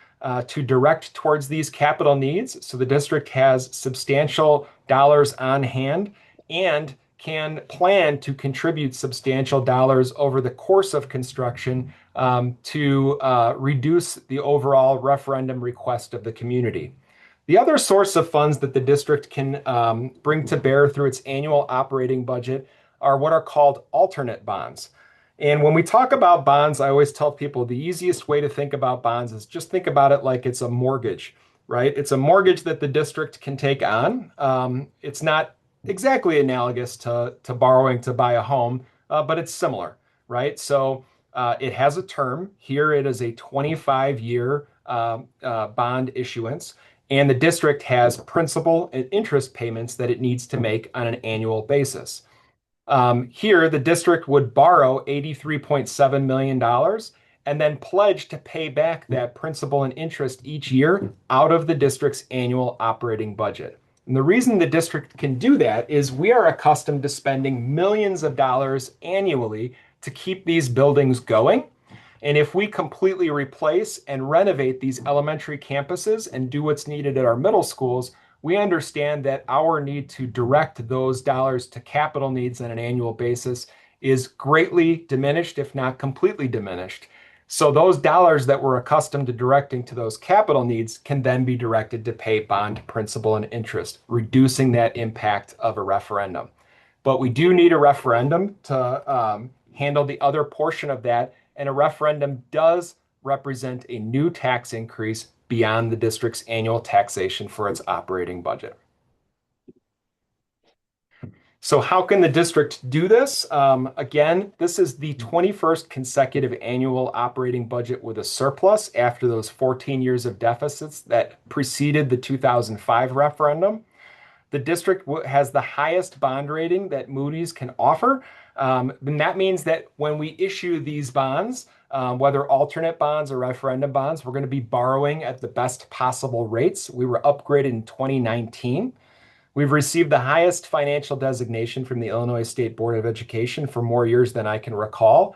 to direct towards these capital needs. So the district has substantial dollars on hand and can plan to contribute substantial dollars over the course of construction to reduce the overall referendum request of the community. The other source of funds that the district can bring to bear through its annual operating budget are what are called alternate bonds. And when we talk about bonds, I always tell people the easiest way to think about bonds is just think about it like it's a mortgage, right? It's a mortgage that the district can take on. It's not exactly analogous to borrowing to buy a home, but it's similar, right? So it has a term. Here it is a 25-year bond issuance, and the district has principal and interest payments that it needs to make on an annual basis. Here, the district would borrow $83.7 million dollars and then pledge to pay back that principal and interest each year out of the district's annual operating budget. And the reason the district can do that is we are accustomed to spending millions of dollars annually to keep these buildings going. And if we completely replace and renovate these elementary campuses and do what's needed at our middle schools, we understand that our need to direct those dollars to capital needs on an annual basis is greatly diminished, if not completely diminished. So those dollars that we're accustomed to directing to those capital needs can then be directed to pay bond principal and interest, reducing that impact of a referendum. But we do need a referendum to handle the other portion of that, and a referendum does represent a new tax increase beyond the district's annual taxation for its operating budget. So how can the district do this? Again, this is the 21st consecutive annual operating budget with a surplus after those 14 years of deficits that preceded the 2005 referendum. The district has the highest bond rating that Moody's can offer. And that means that when we issue these bonds, whether alternate bonds or referendum bonds, we're going to be borrowing at the best possible rates. We were upgraded in 2019. We've received the highest financial designation from the Illinois State Board of Education for more years than I can recall.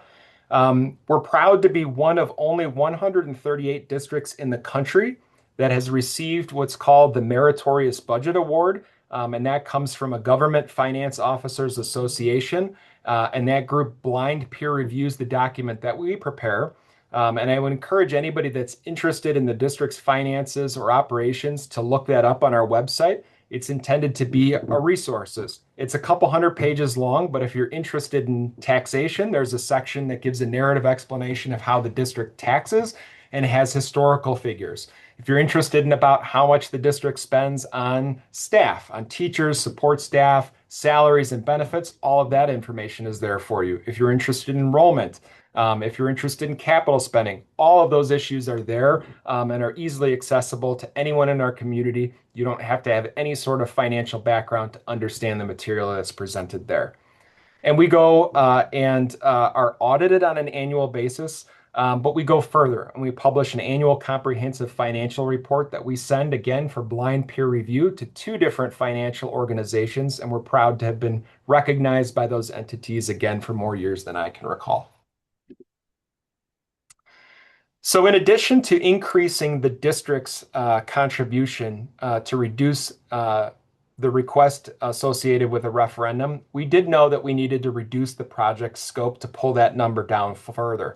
We're proud to be one of only 138 districts in the country that has received what's called the Meritorious Budget Award, and that comes from a Government Finance Officers Association. And that group blind peer reviews the document that we prepare. And I would encourage anybody that's interested in the district's finances or operations to look that up on our website. It's intended to be a resource. It's a couple hundred pages long, but if you're interested in taxation, there's a section that gives a narrative explanation of how the district taxes and has historical figures. If you're interested in about how much the district spends on staff, on teachers, support staff, salaries, and benefits, all of that information is there for you. If you're interested in enrollment, if you're interested in capital spending, all of those issues are there and are easily accessible to anyone in our community. You don't have to have any sort of financial background to understand the material that's presented there. And we go and are audited on an annual basis, but we go further and we publish an annual comprehensive financial report that we send again for blind peer review to two different financial organizations. And we're proud to have been recognized by those entities again for more years than I can recall. So in addition to increasing the district's contribution to reduce the request associated with a referendum, we did know that we needed to reduce the project scope to pull that number down further.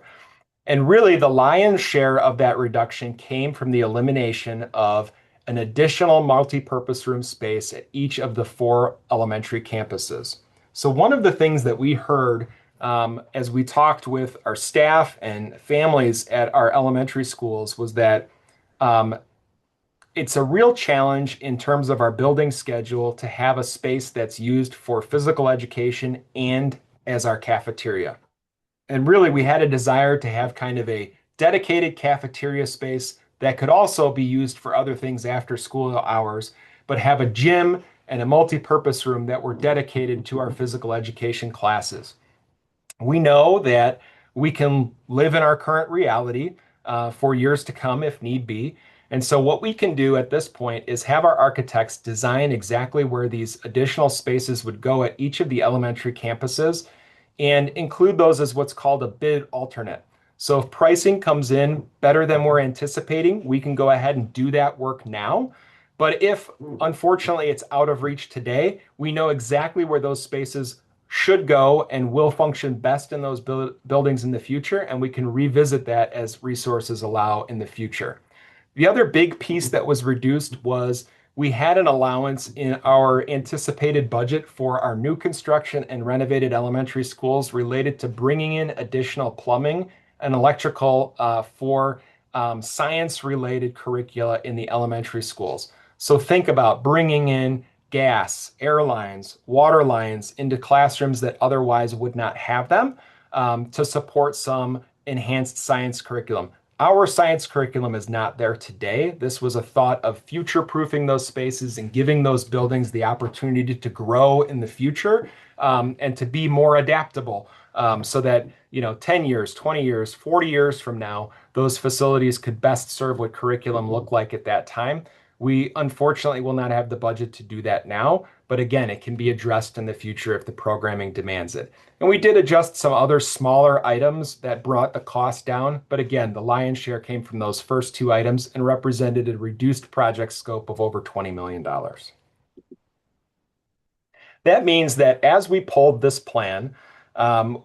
And really, the lion's share of that reduction came from the elimination of an additional multi-purpose room space at each of the 4 elementary campuses. So one of the things that we heard as we talked with our staff and families at our elementary schools was that it's a real challenge in terms of our building schedule to have a space that's used for physical education and as our cafeteria. And really, we had a desire to have kind of a dedicated cafeteria space that could also be used for other things after school hours, but have a gym and a multi-purpose room that were dedicated to our physical education classes. We know that we can live in our current reality for years to come if need be. And so what we can do at this point is have our architects design exactly where these additional spaces would go at each of the elementary campuses and include those as what's called a bid alternate. So if pricing comes in better than we're anticipating, we can go ahead and do that work now. But if unfortunately it's out of reach today, we know exactly where those spaces should go and will function best in those buildings in the future, and we can revisit that as resources allow in the future. The other big piece that was reduced was we had an allowance in our anticipated budget for our new construction and renovated elementary schools related to bringing in additional plumbing and electrical for science-related curricula in the elementary schools. So think about bringing in gas, airlines, water lines into classrooms that otherwise would not have them to support some enhanced science curriculum. Our science curriculum is not there today. This was a thought of future-proofing those spaces and giving those buildings the opportunity to grow in the future and to be more adaptable so that, 10 years, 20 years, 40 years from now, those facilities could best serve what curriculum looked like at that time. We unfortunately will not have the budget to do that now, but again, it can be addressed in the future if the programming demands it. And we did adjust some other smaller items that brought the cost down. But again, the lion's share came from those first two items and represented a reduced project scope of over $20 million. That means that as we pulled this plan,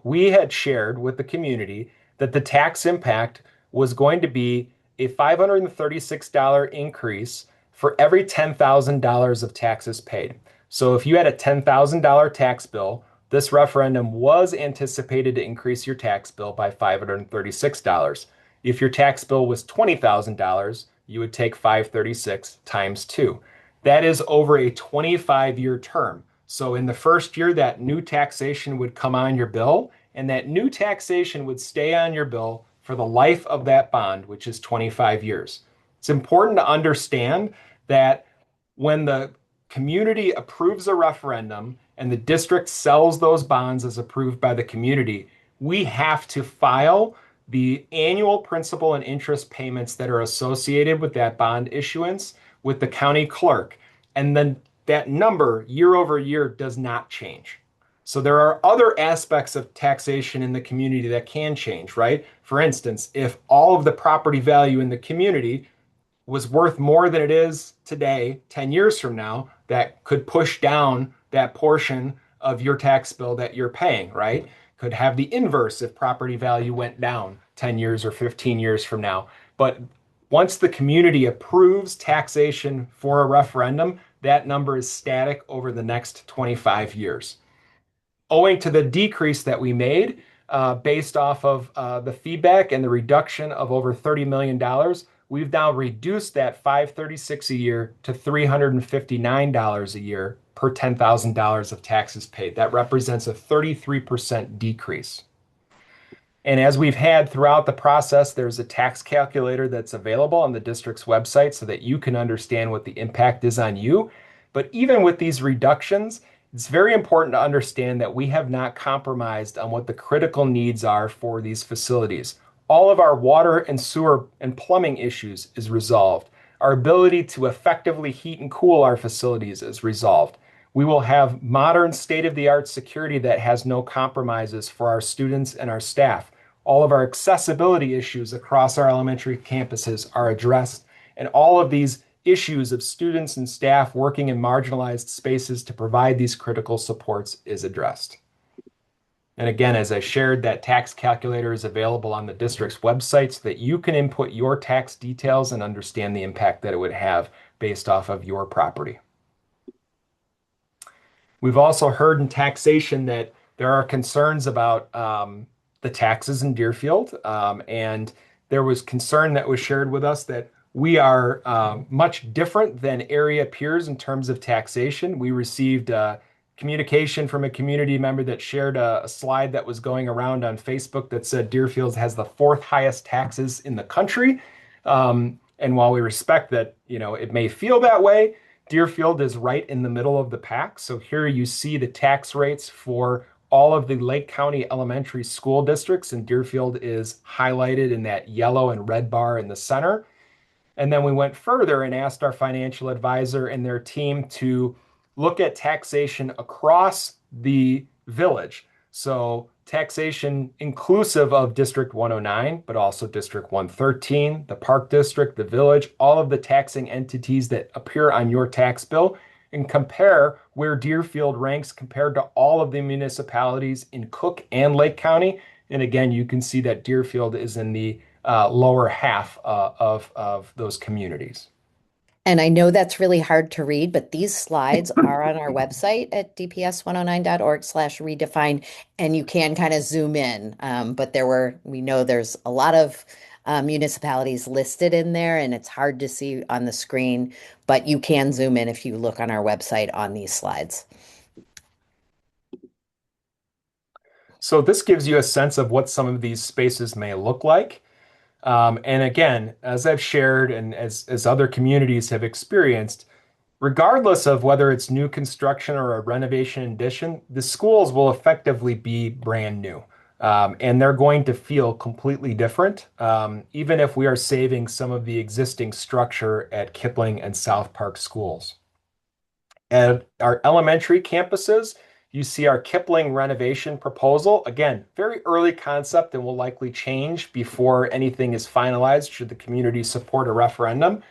we had shared with the community that the tax impact was going to be a $536 increase for every $10,000 of taxes paid. So if you had a $10,000 tax bill, this referendum was anticipated to increase your tax bill by $536. If your tax bill was $20,000, you would take 536 times 2. That is over a 25-year term. So in the first year, that new taxation would come on your bill, and that new taxation would stay on your bill for the life of that bond, which is 25 years. It's important to understand that when the community approves a referendum and the district sells those bonds as approved by the community, we have to file the annual principal and interest payments that are associated with that bond issuance with the county clerk. And then that number year over year does not change. So there are other aspects of taxation in the community that can change, right? For instance, if all of the property value in the community was worth more than it is today, 10 years from now, that could push down that portion of your tax bill that you're paying, right? Could have the inverse if property value went down 10 years or 15 years from now. But once the community approves taxation for a referendum, that number is static over the next 25 years. Owing to the decrease that we made based off of the feedback and the reduction of over $30 million, we've now reduced that 536 a year to $359 a year per $10,000 of taxes paid. That represents a 33% decrease. And as we've had throughout the process, there's a tax calculator that's available on the district's website so that you can understand what the impact is on you. But even with these reductions, it's very important to understand that we have not compromised on what the critical needs are for these facilities. All of our water and sewer and plumbing issues is resolved. Our ability to effectively heat and cool our facilities is resolved. We will have modern state-of-the-art security that has no compromises for our students and our staff. All of our accessibility issues across our elementary campuses are addressed, and all of these issues of students and staff working in marginalized spaces to provide these critical supports is addressed. And again, as I shared, that tax calculator is available on the district's website so that you can input your tax details and understand the impact that it would have based off of your property. We've also heard in taxation that there are concerns about the taxes in Deerfield. And there was concern that was shared with us that we are much different than area peers in terms of taxation. We received communication from a community member that shared a slide that was going around on Facebook that said Deerfield has the fourth highest taxes in the country. And while we respect that, it may feel that way, Deerfield is right in the middle of the pack. So here you see the tax rates for all of the Lake County elementary school districts, and Deerfield is highlighted in that yellow and red bar in the center. And then we went further and asked our financial advisor and their team to look at taxation across the village. So taxation inclusive of District 109, but also District 113, the Park District, the Village, all of the taxing entities that appear on your tax bill, and compare where Deerfield ranks compared to all of the municipalities in Cook and Lake County. And again, you can see that Deerfield is in the lower half of those communities. And I know that's really hard to read, but these slides are on our website at dps109.org/redefine, and you can kind of zoom in. But we know there's a lot of municipalities listed in there, and it's hard to see on the screen, but you can zoom in if you look on our website on these slides. So this gives you a sense of what some of these spaces may look like. And again, as I've shared and as other communities have experienced, regardless of whether it's new construction or a renovation addition, the schools will effectively be brand new. And they're going to feel completely different, even if we are saving some of the existing structure at Kipling and South Park schools. At our elementary campuses, you see our Kipling renovation proposal. Again, very early concept and will likely change before anything is finalized should the community support a referendum.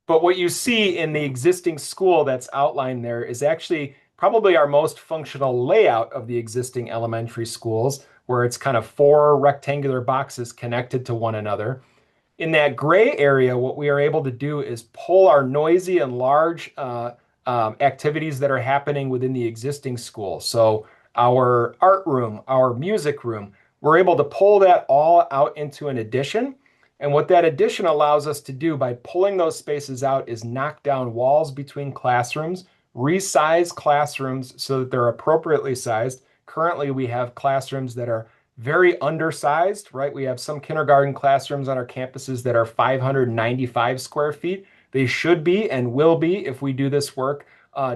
But what you see in the existing school that's outlined there is actually probably our most functional layout of the existing elementary schools, where it's kind of four rectangular boxes connected to one another. In that gray area, what we are able to do is pull our noisy and large activities that are happening within the existing school. So our art room, our music room, we're able to pull that all out into an addition. And what that addition allows us to do by pulling those spaces out is knock down walls between classrooms, resize classrooms so that they're appropriately sized. Currently, we have classrooms that are very undersized, right? We have some kindergarten classrooms on our campuses that are 595 square feet. They should be and will be, if we do this work,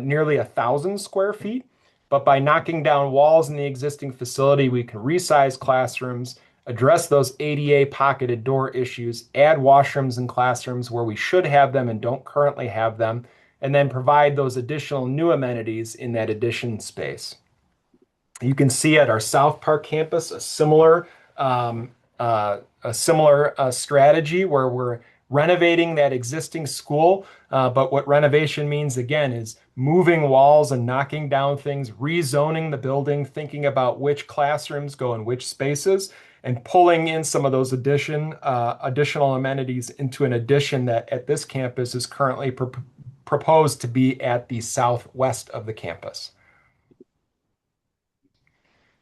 nearly 1,000 square feet. But by knocking down walls in the existing facility, we can resize classrooms, address those ADA pocketed door issues, add washrooms in classrooms where we should have them and don't currently have them, and then provide those additional new amenities in that addition space. You can see at our South Park campus um, a similar strategy where we're renovating that existing school. But what renovation means again is moving walls and knocking down things, rezoning the building, thinking about which classrooms go in which spaces, and pulling in some of those additional amenities into an addition that at this campus is currently proposed to be at the southwest of the campus.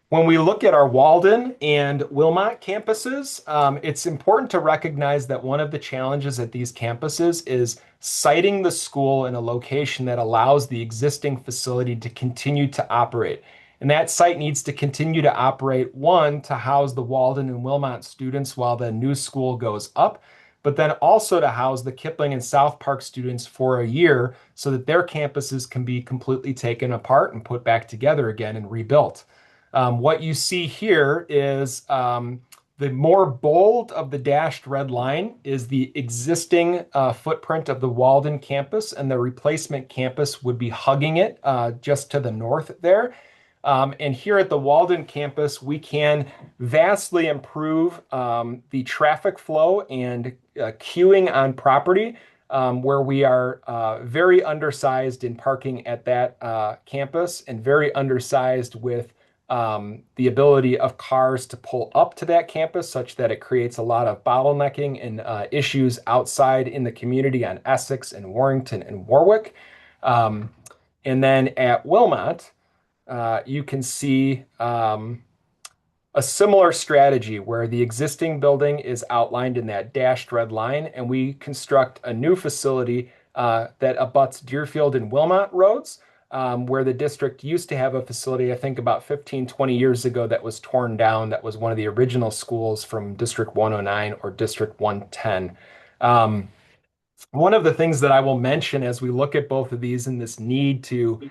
When we look at our Walden and Wilmot campuses, it's important to recognize that one of the challenges at these campuses is siting the school in a location that allows the existing facility to continue to operate. And that site needs to continue to operate, one, to house the Walden and Wilmot students while the new school goes up, but then also to house the Kipling and South Park students for a year so that their campuses can be completely taken apart and put back together again and rebuilt. What you see here is the more bold of the dashed red line is the existing footprint of the Walden campus, and the replacement campus would be hugging it just to the north there. And here at the Walden campus, we can vastly improve the traffic flow and queuing on property, where we are very undersized in parking at that campus and very undersized with the ability of cars to pull up to that campus such that it creates a lot of bottlenecking and issues outside in the community on Essex and Warrington and Warwick. Um, and then at Wilmot, you can see a similar strategy where the existing building is outlined in that dashed red line, and we construct a new facility that abuts Deerfield and Wilmot roads, where the district used to have a facility, I think about 15, 20 years ago, that was torn down. That was one of the original schools from District 109 or District 110. Um, One of the things that I will mention as we look at both of these and this need to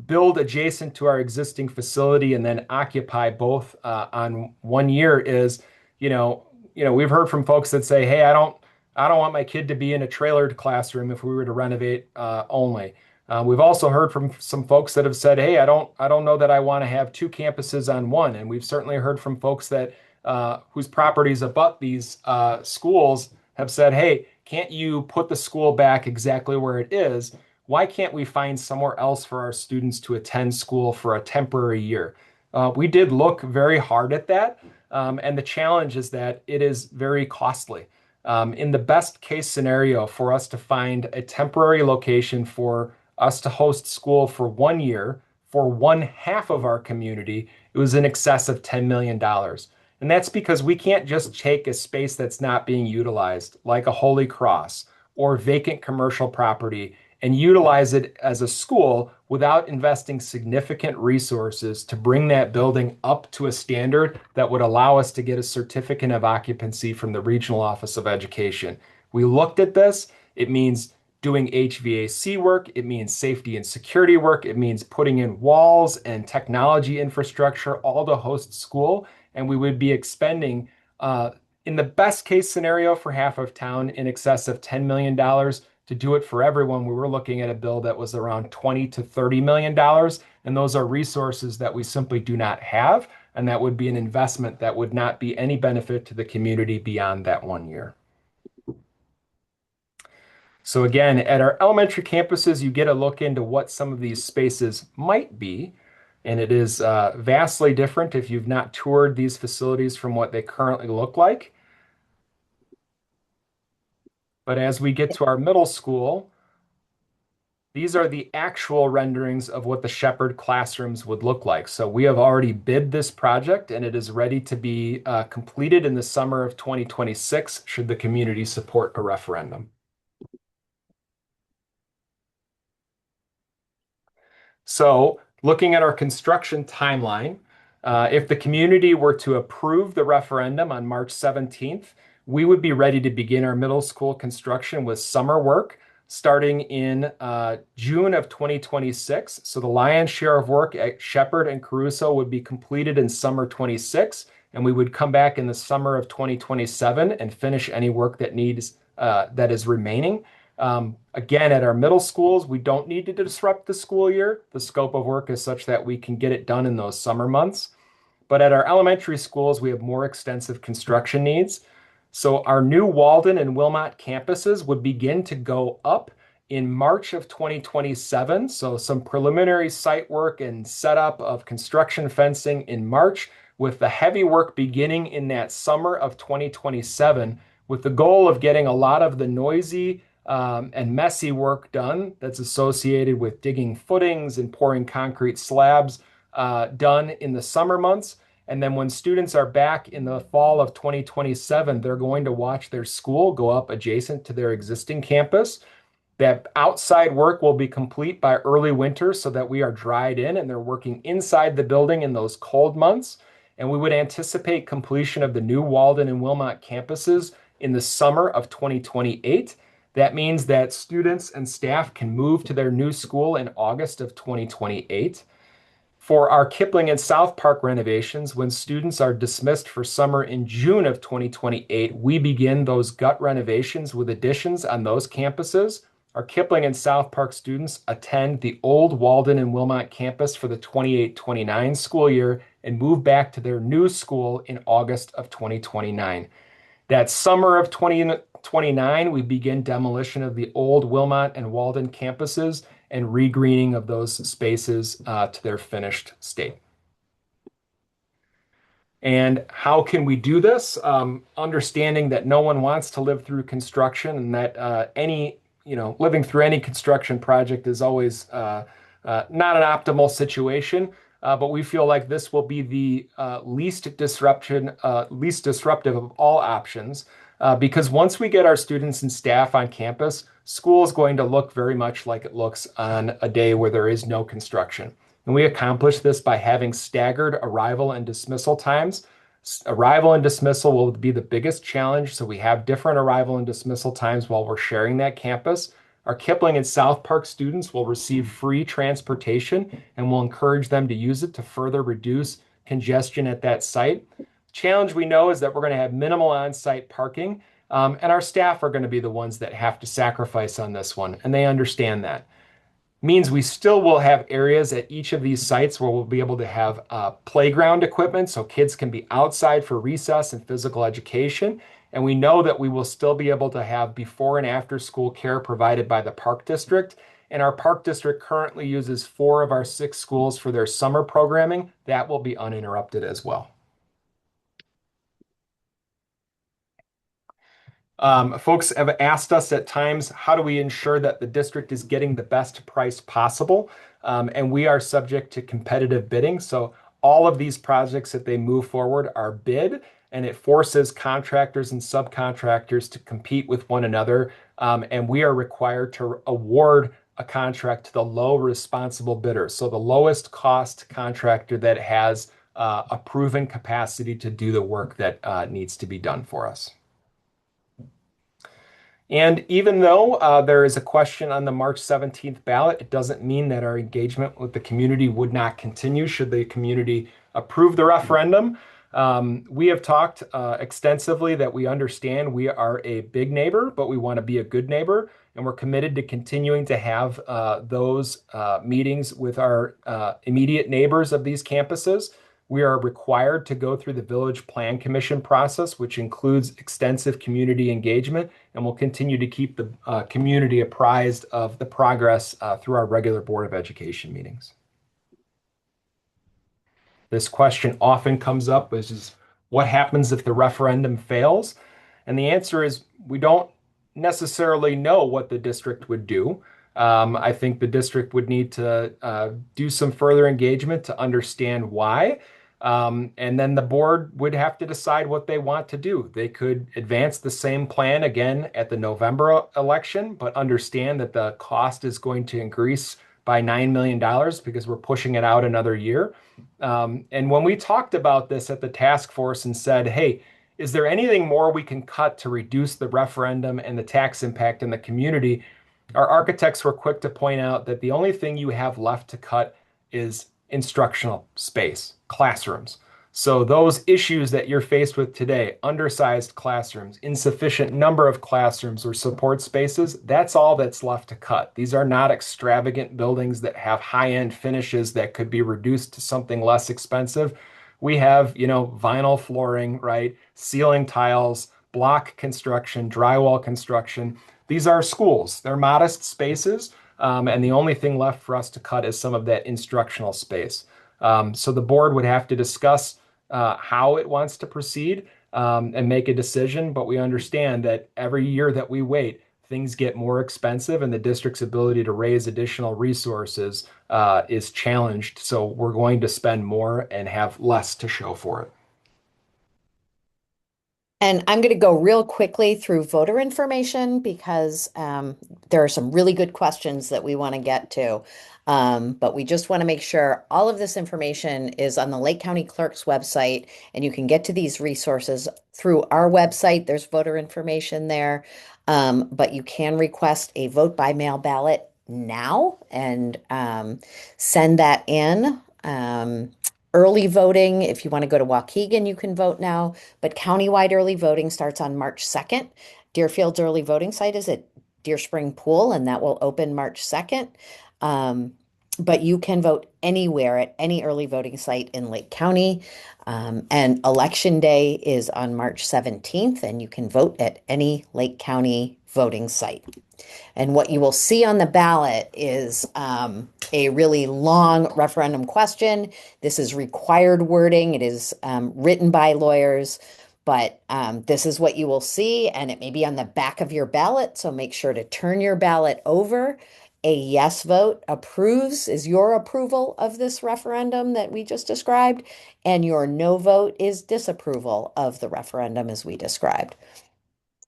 build adjacent to our existing facility and then occupy both on 1 year is, we've heard from folks that say, "Hey, I don't want my kid to be in a trailered classroom if we were to renovate only." We've also heard from some folks that have said, "Hey, I don't know that I want to have two campuses on one." And we've certainly heard from folks that whose properties abut these schools have said, "Hey, can't you put the school back exactly where it is? Why can't we find somewhere else for our students to attend school for a temporary year?" We did look very hard at that, and the challenge is that it is very costly. In the best case scenario, for us to find a temporary location for us to host school for 1 year for one half of our community, it was in excess of $10 million. dollars. And that's because we can't just take a space that's not being utilized, like a Holy Cross or vacant commercial property, and utilize it as a school without investing significant resources to bring that building up to a standard that would allow us to get a certificate of occupancy from the Regional Office of Education. We looked at this. It means doing HVAC work, it means safety and security work, it means putting in walls and technology infrastructure, all to host school. And we would be expending, in the best case scenario for half of town, in excess of $10 million dollars. To do it for everyone, we were looking at a bill that was around 20 to $30 million dollars. And those are resources that we simply do not have. And that would be an investment that would not be any benefit to the community beyond that 1 year. So again, at our elementary campuses, you get a look into what some of these spaces might be. And it is vastly different if you've not toured these facilities from what they currently look like. But as we get to our middle school, these are the actual renderings of what the Shepherd classrooms would look like. So we have already bid this project and it is ready to be completed in the summer of 2026 should the community support a referendum. So, looking at our construction timeline, if the community were to approve the referendum on March 17th, we would be ready to begin our middle school construction with summer work starting in June of 2026. So, the lion's share of work at Shepherd and Caruso would be completed in summer 26, and we would come back in the summer of 2027 and finish any work that is remaining. Again, at our middle schools, we don't need to disrupt the school year. The scope of work is such that we can get it done in those summer months. But at our elementary schools, we have more extensive construction needs. So our new Walden and Wilmot campuses would begin to go up in March of 2027. So some preliminary site work and setup of construction fencing in March, with the heavy work beginning in that summer of 2027, with the goal of getting a lot of the noisy and messy work done that's associated with digging footings and pouring concrete slabs done in the summer months. And then when students are back in the fall of 2027, they're going to watch their school go up adjacent to their existing campus. That outside work will be complete by early winter so that we are dried in and they're working inside the building in those cold months. And we would anticipate completion of the new Walden and Wilmot campuses in the summer of 2028. That means that students and staff can move to their new school in August of 2028. For our Kipling and South Park renovations, when students are dismissed for summer in June of 2028, we begin those gut renovations with additions on those campuses. Our Kipling and South Park students attend the old Walden and Wilmot campus for the 28-29 school year and move back to their new school in August of 2029. That summer of 2029, we begin demolition of the old Wilmot and Walden campuses and regreening of those spaces to their finished state. And how can we do this? Understanding that no one wants to live through construction and that living through any construction project is always not an optimal situation. But we feel like this will be the least disruptive of all options. Because once we get our students and staff on campus, school is going to look very much like it looks on a day where there is no construction. And we accomplish this by having staggered arrival and dismissal times. Arrival and dismissal will be the biggest challenge, so we have different arrival and dismissal times while we're sharing that campus. Our Kipling and South Park students will receive free transportation and we'll encourage them to use it to further reduce congestion at that site. Challenge we know is that we're going to have minimal on-site parking, and our staff are going to be the ones that have to sacrifice on this one, and they understand that. means we still will have areas at each of these sites where we'll be able to have playground equipment so kids can be outside for recess and physical education. And we know that we will still be able to have before and after school care provided by the park district. And our park district currently uses 4 of our 6 schools for their summer programming. That will be uninterrupted as well. Folks have asked us at times, how do we ensure that the district is getting the best price possible? And we are subject to competitive bidding. So all of these projects that they move forward are bid, and it forces contractors and subcontractors to compete with one another. And we are required to award a contract to the low responsible bidder. So the lowest cost contractor that has a proven capacity to do the work that needs to be done for us. And even though there is a question on the March 17th ballot, it doesn't mean that our engagement with the community would not continue should the community approve the referendum. We have talked extensively that we understand we are a big neighbor, but we want to be a good neighbor. And we're committed to continuing to have those meetings with our immediate neighbors of these campuses. We are required to go through the Village Plan Commission process, which includes extensive community engagement, and we'll continue to keep the community apprised of the progress through our regular Board of Education meetings. This question often comes up, which is what happens if the referendum fails? And the answer is we don't necessarily know what the district would do. I think the district would need to do some further engagement to understand why. And then the board would have to decide what they want to do. They could advance the same plan again at the November election, but understand that the cost is going to increase by $9 million because we're pushing it out another year. And when we talked about this at the task force and said, hey, is there anything more we can cut to reduce the referendum and the tax impact in the community? Our architects were quick to point out that the only thing you have left to cut is instructional space, classrooms. So those issues that you're faced with today, undersized classrooms, insufficient number of classrooms or support spaces, that's all that's left to cut. These are not extravagant buildings that have high-end finishes that could be reduced to something less expensive. We have, vinyl flooring, right? Ceiling tiles, block construction, drywall construction. These are schools. They're modest spaces, and the only thing left for us to cut is some of that instructional space. So the board would have to discuss how it wants to proceed and make a decision. But we understand that every year that we wait, things get more expensive and the district's ability to raise additional resources is challenged. So we're going to spend more and have less to show for it. And I'm going to go real quickly through voter information because there are some really good questions that we want to get to. But we just want to make sure all of this information is on the Lake County Clerk's website, and you can get to these resources through our website. There's voter information there, but you can request a vote by mail ballot now and send that in. Early voting, if you want to go to Waukegan, you can vote now, but countywide early voting starts on March 2nd. Deerfield's early voting site is at Deer Spring Pool, and that will open March 2nd. But you can vote anywhere at any early voting site in Lake County. And Election Day is on March 17th, and you can vote at any Lake County voting site. And what you will see on the ballot is a really long referendum question. This is required wording. It is written by lawyers, but this is what you will see, and it may be on the back of your ballot. So make sure to turn your ballot over. A yes vote approves is your approval of this referendum that we just described, and your no vote is disapproval of the referendum as we described.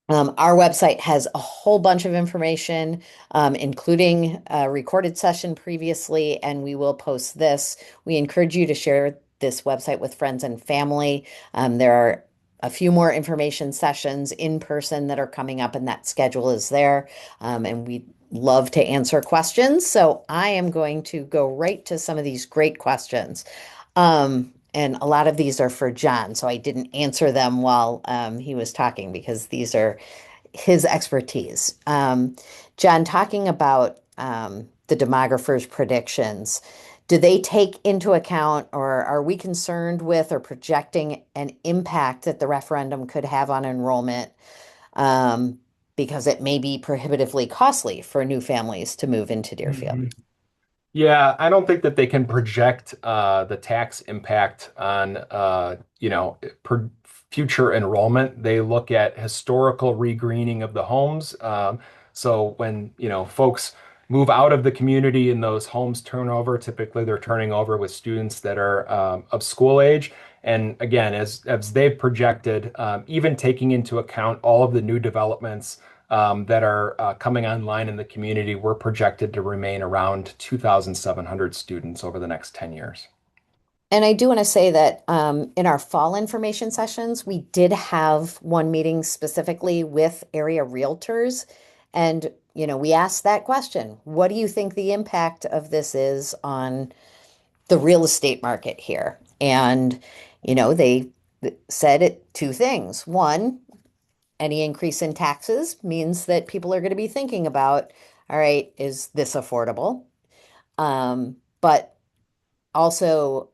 Our website has a whole bunch of information, including a recorded session previously, and we will post this. We encourage you to share this website with friends and family. There are a few more information sessions in person that are coming up, and that schedule is there. And we love to answer questions. So I am going to go right to some of these great questions. And a lot of these are for John, so I didn't answer them while he was talking because these are his expertise. John, talking about the demographers' predictions, do they take into account, or are we concerned with or projecting an impact that the referendum could have on enrollment? Um, because it may be prohibitively costly for new families to move into Deerfield. Mhm. Yeah, I don't think that they can project the tax impact on future enrollment. They look at historical regreening of the homes. So when folks move out of the community and those homes turn over, typically they're turning over with students that are of school age. And again, as they've projected, even taking into account all of the new developments that are coming online in the community, we're projected to remain around 2,700 students over the next 10 years. And I do want to say that in our fall information sessions, we did have one meeting specifically with area realtors. And, we asked that question, what do you think the impact of this is on the real estate market here? And, they said two things. One, any increase in taxes means that people are going to be thinking about, all right, is this affordable? But also,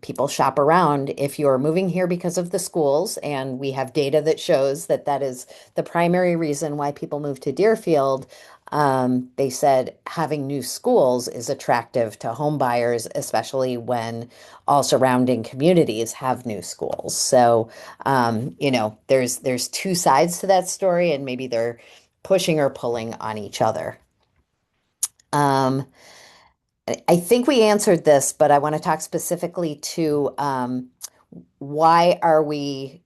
people shop around. If you're moving here because of the schools, and we have data that shows that that is the primary reason why people move to Deerfield, they said having new schools is attractive to home buyers, especially when all surrounding communities have new schools. So, there's two sides to that story, and maybe they're pushing or pulling on each other. Um, I think we answered this, but I want to talk specifically to why are we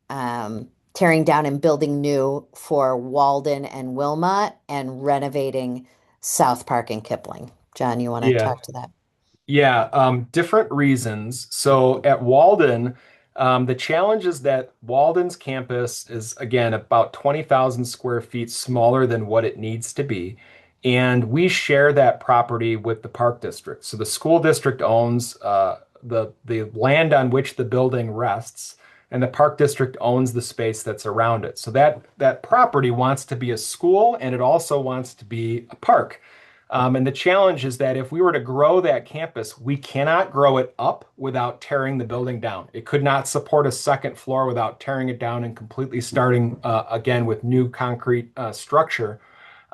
tearing down and building new for Walden and Wilmot and renovating South Park and Kipling? John, you want to Yeah. talk to that? Yeah, different reasons. So at Walden, the challenge is that Walden's campus is, again, about 20,000 square feet smaller than what it needs to be. And we share that property with the park district. So the school district owns the land on which the building rests, and the park district owns the space that's around it. So that property wants to be a school, and it also wants to be a park. And the challenge is that if we were to grow that campus, we cannot grow it up without tearing the building down. It could not support a second floor without tearing it down and completely starting again with new concrete structure.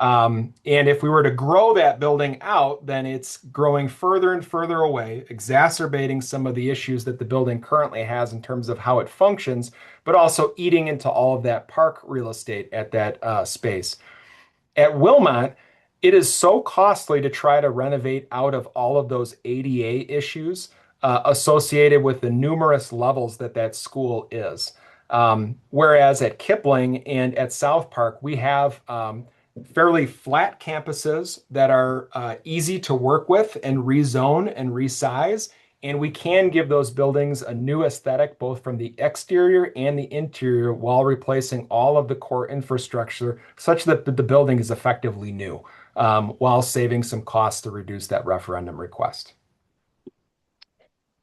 And if we were to grow that building out, then it's growing further and further away, exacerbating some of the issues that the building currently has in terms of how it functions, but also eating into all of that park real estate at that space. At Wilmot, it is so costly to try to renovate out of all of those ADA issues associated with the numerous levels that that school is. Whereas at Kipling and at South Park, we have fairly flat campuses that are easy to work with and rezone and resize. And we can give those buildings a new aesthetic, both from the exterior and the interior, while replacing all of the core infrastructure such that the building is effectively new, while saving some costs to reduce that referendum request.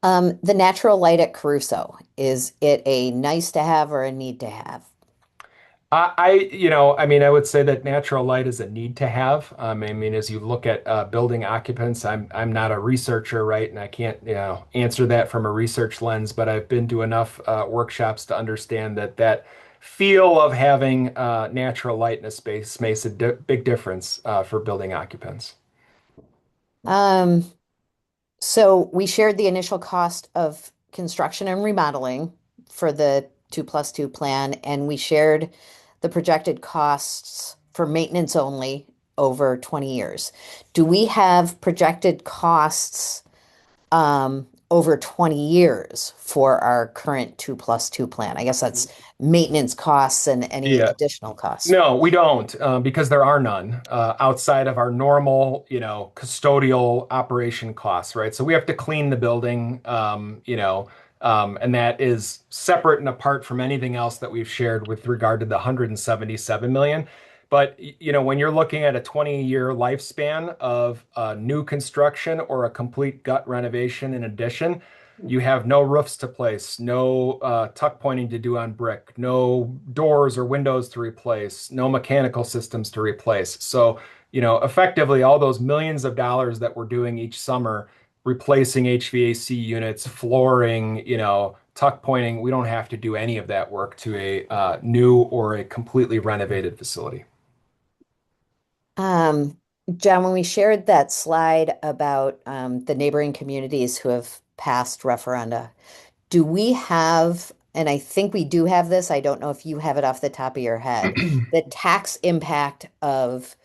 The natural light at Caruso, is it a nice to have or a need to have? I mean, I would say that natural light is a need to have. I mean, as you look at building occupants, I'm not a researcher, right? And I can't, answer that from a research lens, but I've been to enough workshops to understand that that feel of having natural light in a space makes a di big difference for building occupants. Um, So we shared the initial cost of construction and remodeling for the 2+2 plan, and we shared the projected costs for maintenance only over 20 years. Do we have projected costs over 20 years for our current 2+2 plan? I guess that's maintenance costs and any Yeah. additional costs. No, we don't, because there are none outside of our normal, custodial operation costs, right? So we have to clean the building, and that is separate and apart from anything else that we've shared with regard to the 177 million. But when you're looking at a 20-year lifespan of new construction or a complete gut renovation in addition, you have no roofs to place, no tuck pointing to do on brick, no doors or windows to replace, no mechanical systems to replace. So effectively all those millions of dollars that we're doing each summer, replacing HVAC units, flooring, tuck pointing, we don't have to do any of that work to a new or a completely renovated facility. Um, John, when we shared that slide about the neighboring communities who have passed referenda, do we have, and I think we do have this, I don't know if you have it off the top of your head, the tax impact of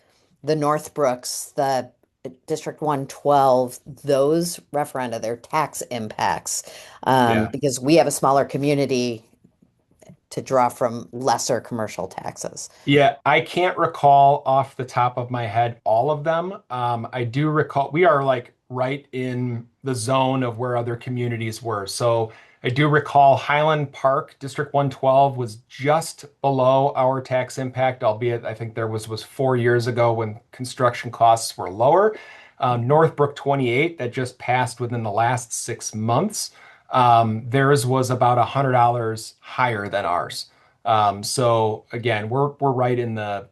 the Northbrooks, the District 112, those referenda, their tax impacts, Yeah. because we have a smaller community to draw from lesser commercial taxes. Yeah, I can't recall off the top of my head all of them. I do recall we are like right in the zone of where other communities were. So I do recall Highland Park, District 112 was just below our tax impact, albeit I think there was 4 years ago when construction costs were lower. Northbrook 28 that just passed within the last 6 months. Theirs was about $100 higher than ours. So again, we're right in the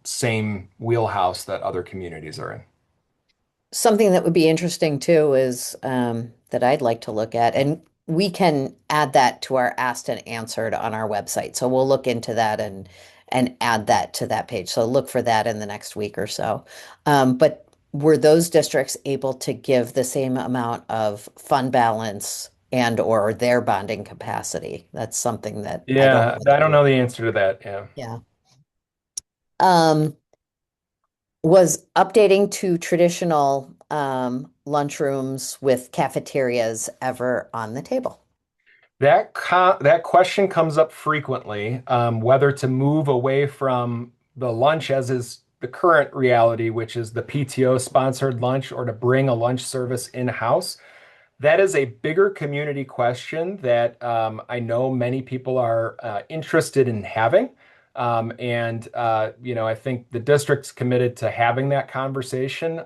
same wheelhouse that other communities are in. Something that would be interesting too is that I'd like to look at, and we can add that to our asked and answered on our website. So we'll look into that and add that to that page. So look for that in the next week or so. But were those districts able to give the same amount of fund balance and or their bonding capacity? That's something that I don't Yeah, know I that don't we, know the answer to that. Yeah. yeah. Um, was updating to traditional lunchrooms with cafeterias ever on the table? That question comes up frequently, whether to move away from the lunch as is the current reality, which is the PTO sponsored lunch, or to bring a lunch service in-house. That is a bigger community question that I know many people are interested in having. I think the district's committed to having that conversation,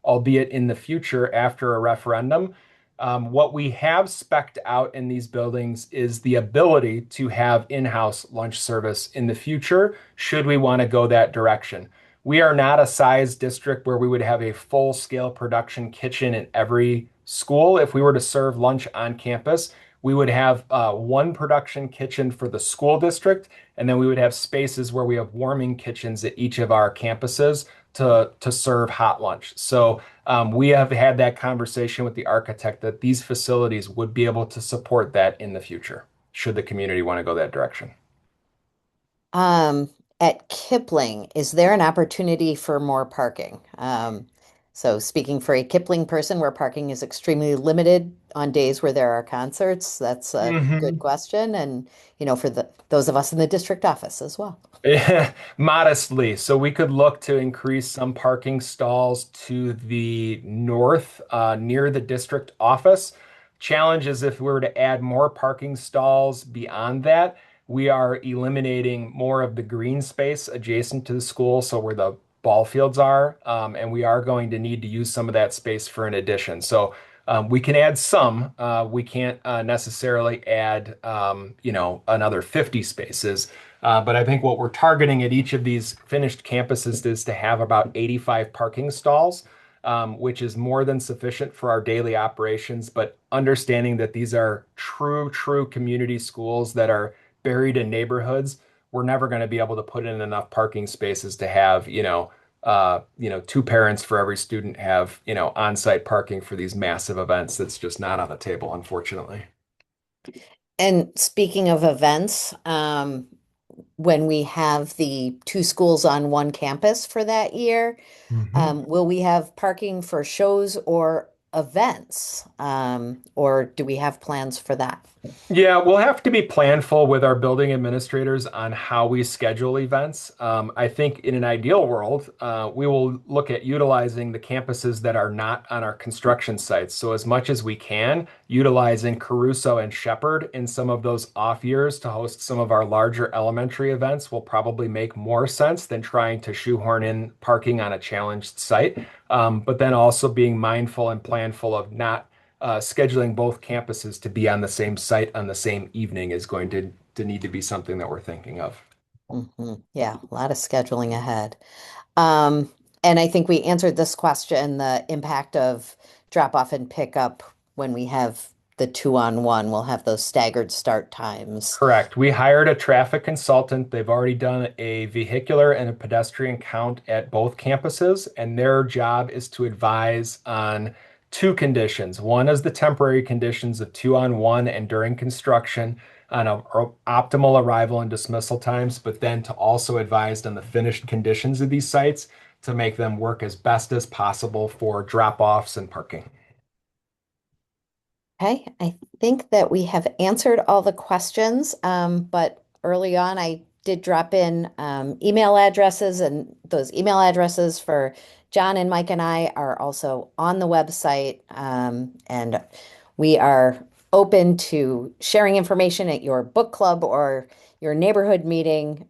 albeit in the future after a referendum. What we have spec'd out in these buildings is the ability to have in-house lunch service in the future, should we want to go that direction. We are not a size district where we would have a full-scale production kitchen in every school. If we were to serve lunch on campus, we would have one production kitchen for the school district, and then we would have spaces where we have warming kitchens at each of our campuses to serve hot lunch. So we have had that conversation with the architect that these facilities would be able to support that in the future, should the community want to go that direction. Um, at Kipling, is there an opportunity for more parking? So speaking for a Kipling person where parking is extremely limited on days where there are concerts, that's a good Mhm. question. And, for those of us in the district office as well. Yeah, modestly. So we could look to increase some parking stalls to the north, near the district office. Challenge is if we were to add more parking stalls beyond that, we are eliminating more of the green space adjacent to the school, so where the ball fields are, and we are going to need to use some of that space for an addition. So we can add some. We can't necessarily add, another 50 spaces. But I think what we're targeting at each of these finished campuses is to have about 85 parking stalls, which is more than sufficient for our daily operations. But understanding that these are true, true community schools that are buried in neighborhoods, we're never going to be able to put in enough parking spaces to have, two parents for every student have, on-site parking for these massive events. That's just not on the table, unfortunately. And speaking of events, when we have the two schools on one campus for that year, Mhm. will we have parking for shows or events? Or do we have plans for that? Yeah, we'll have to be planful with our building administrators on how we schedule events. I think in an ideal world, we will look at utilizing the campuses that are not on our construction sites. So as much as we can, utilizing Caruso and Shepherd in some of those off years to host some of our larger elementary events will probably make more sense than trying to shoehorn in parking on a challenged site. But then also being mindful and planful of not scheduling both campuses to be on the same site on the same evening is going to need to be something that we're thinking of. Yeah, a lot of scheduling ahead. Um, and I think we answered this question, the impact of drop off and pickup when we have the 2-on-1, we'll have those staggered start times. Correct. We hired a traffic consultant. They've already done a vehicular and a pedestrian count at both campuses, and their job is to advise on two conditions. One is the temporary conditions of 2-on-1 and during construction on optimal arrival and dismissal times, but then to also advise on the finished conditions of these sites to make them work as best as possible for drop-offs and parking. Okay, I think that we have answered all the questions, but early on I did drop in email addresses, and those email addresses for John and Mike and I are also on the website, and we are open to sharing information at your book club or your neighborhood meeting.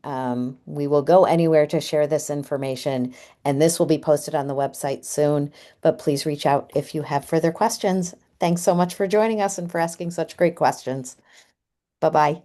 We will go anywhere to share this information, and this will be posted on the website soon, but please reach out if you have further questions. Thanks so much for joining us and for asking such great questions. Bye bye.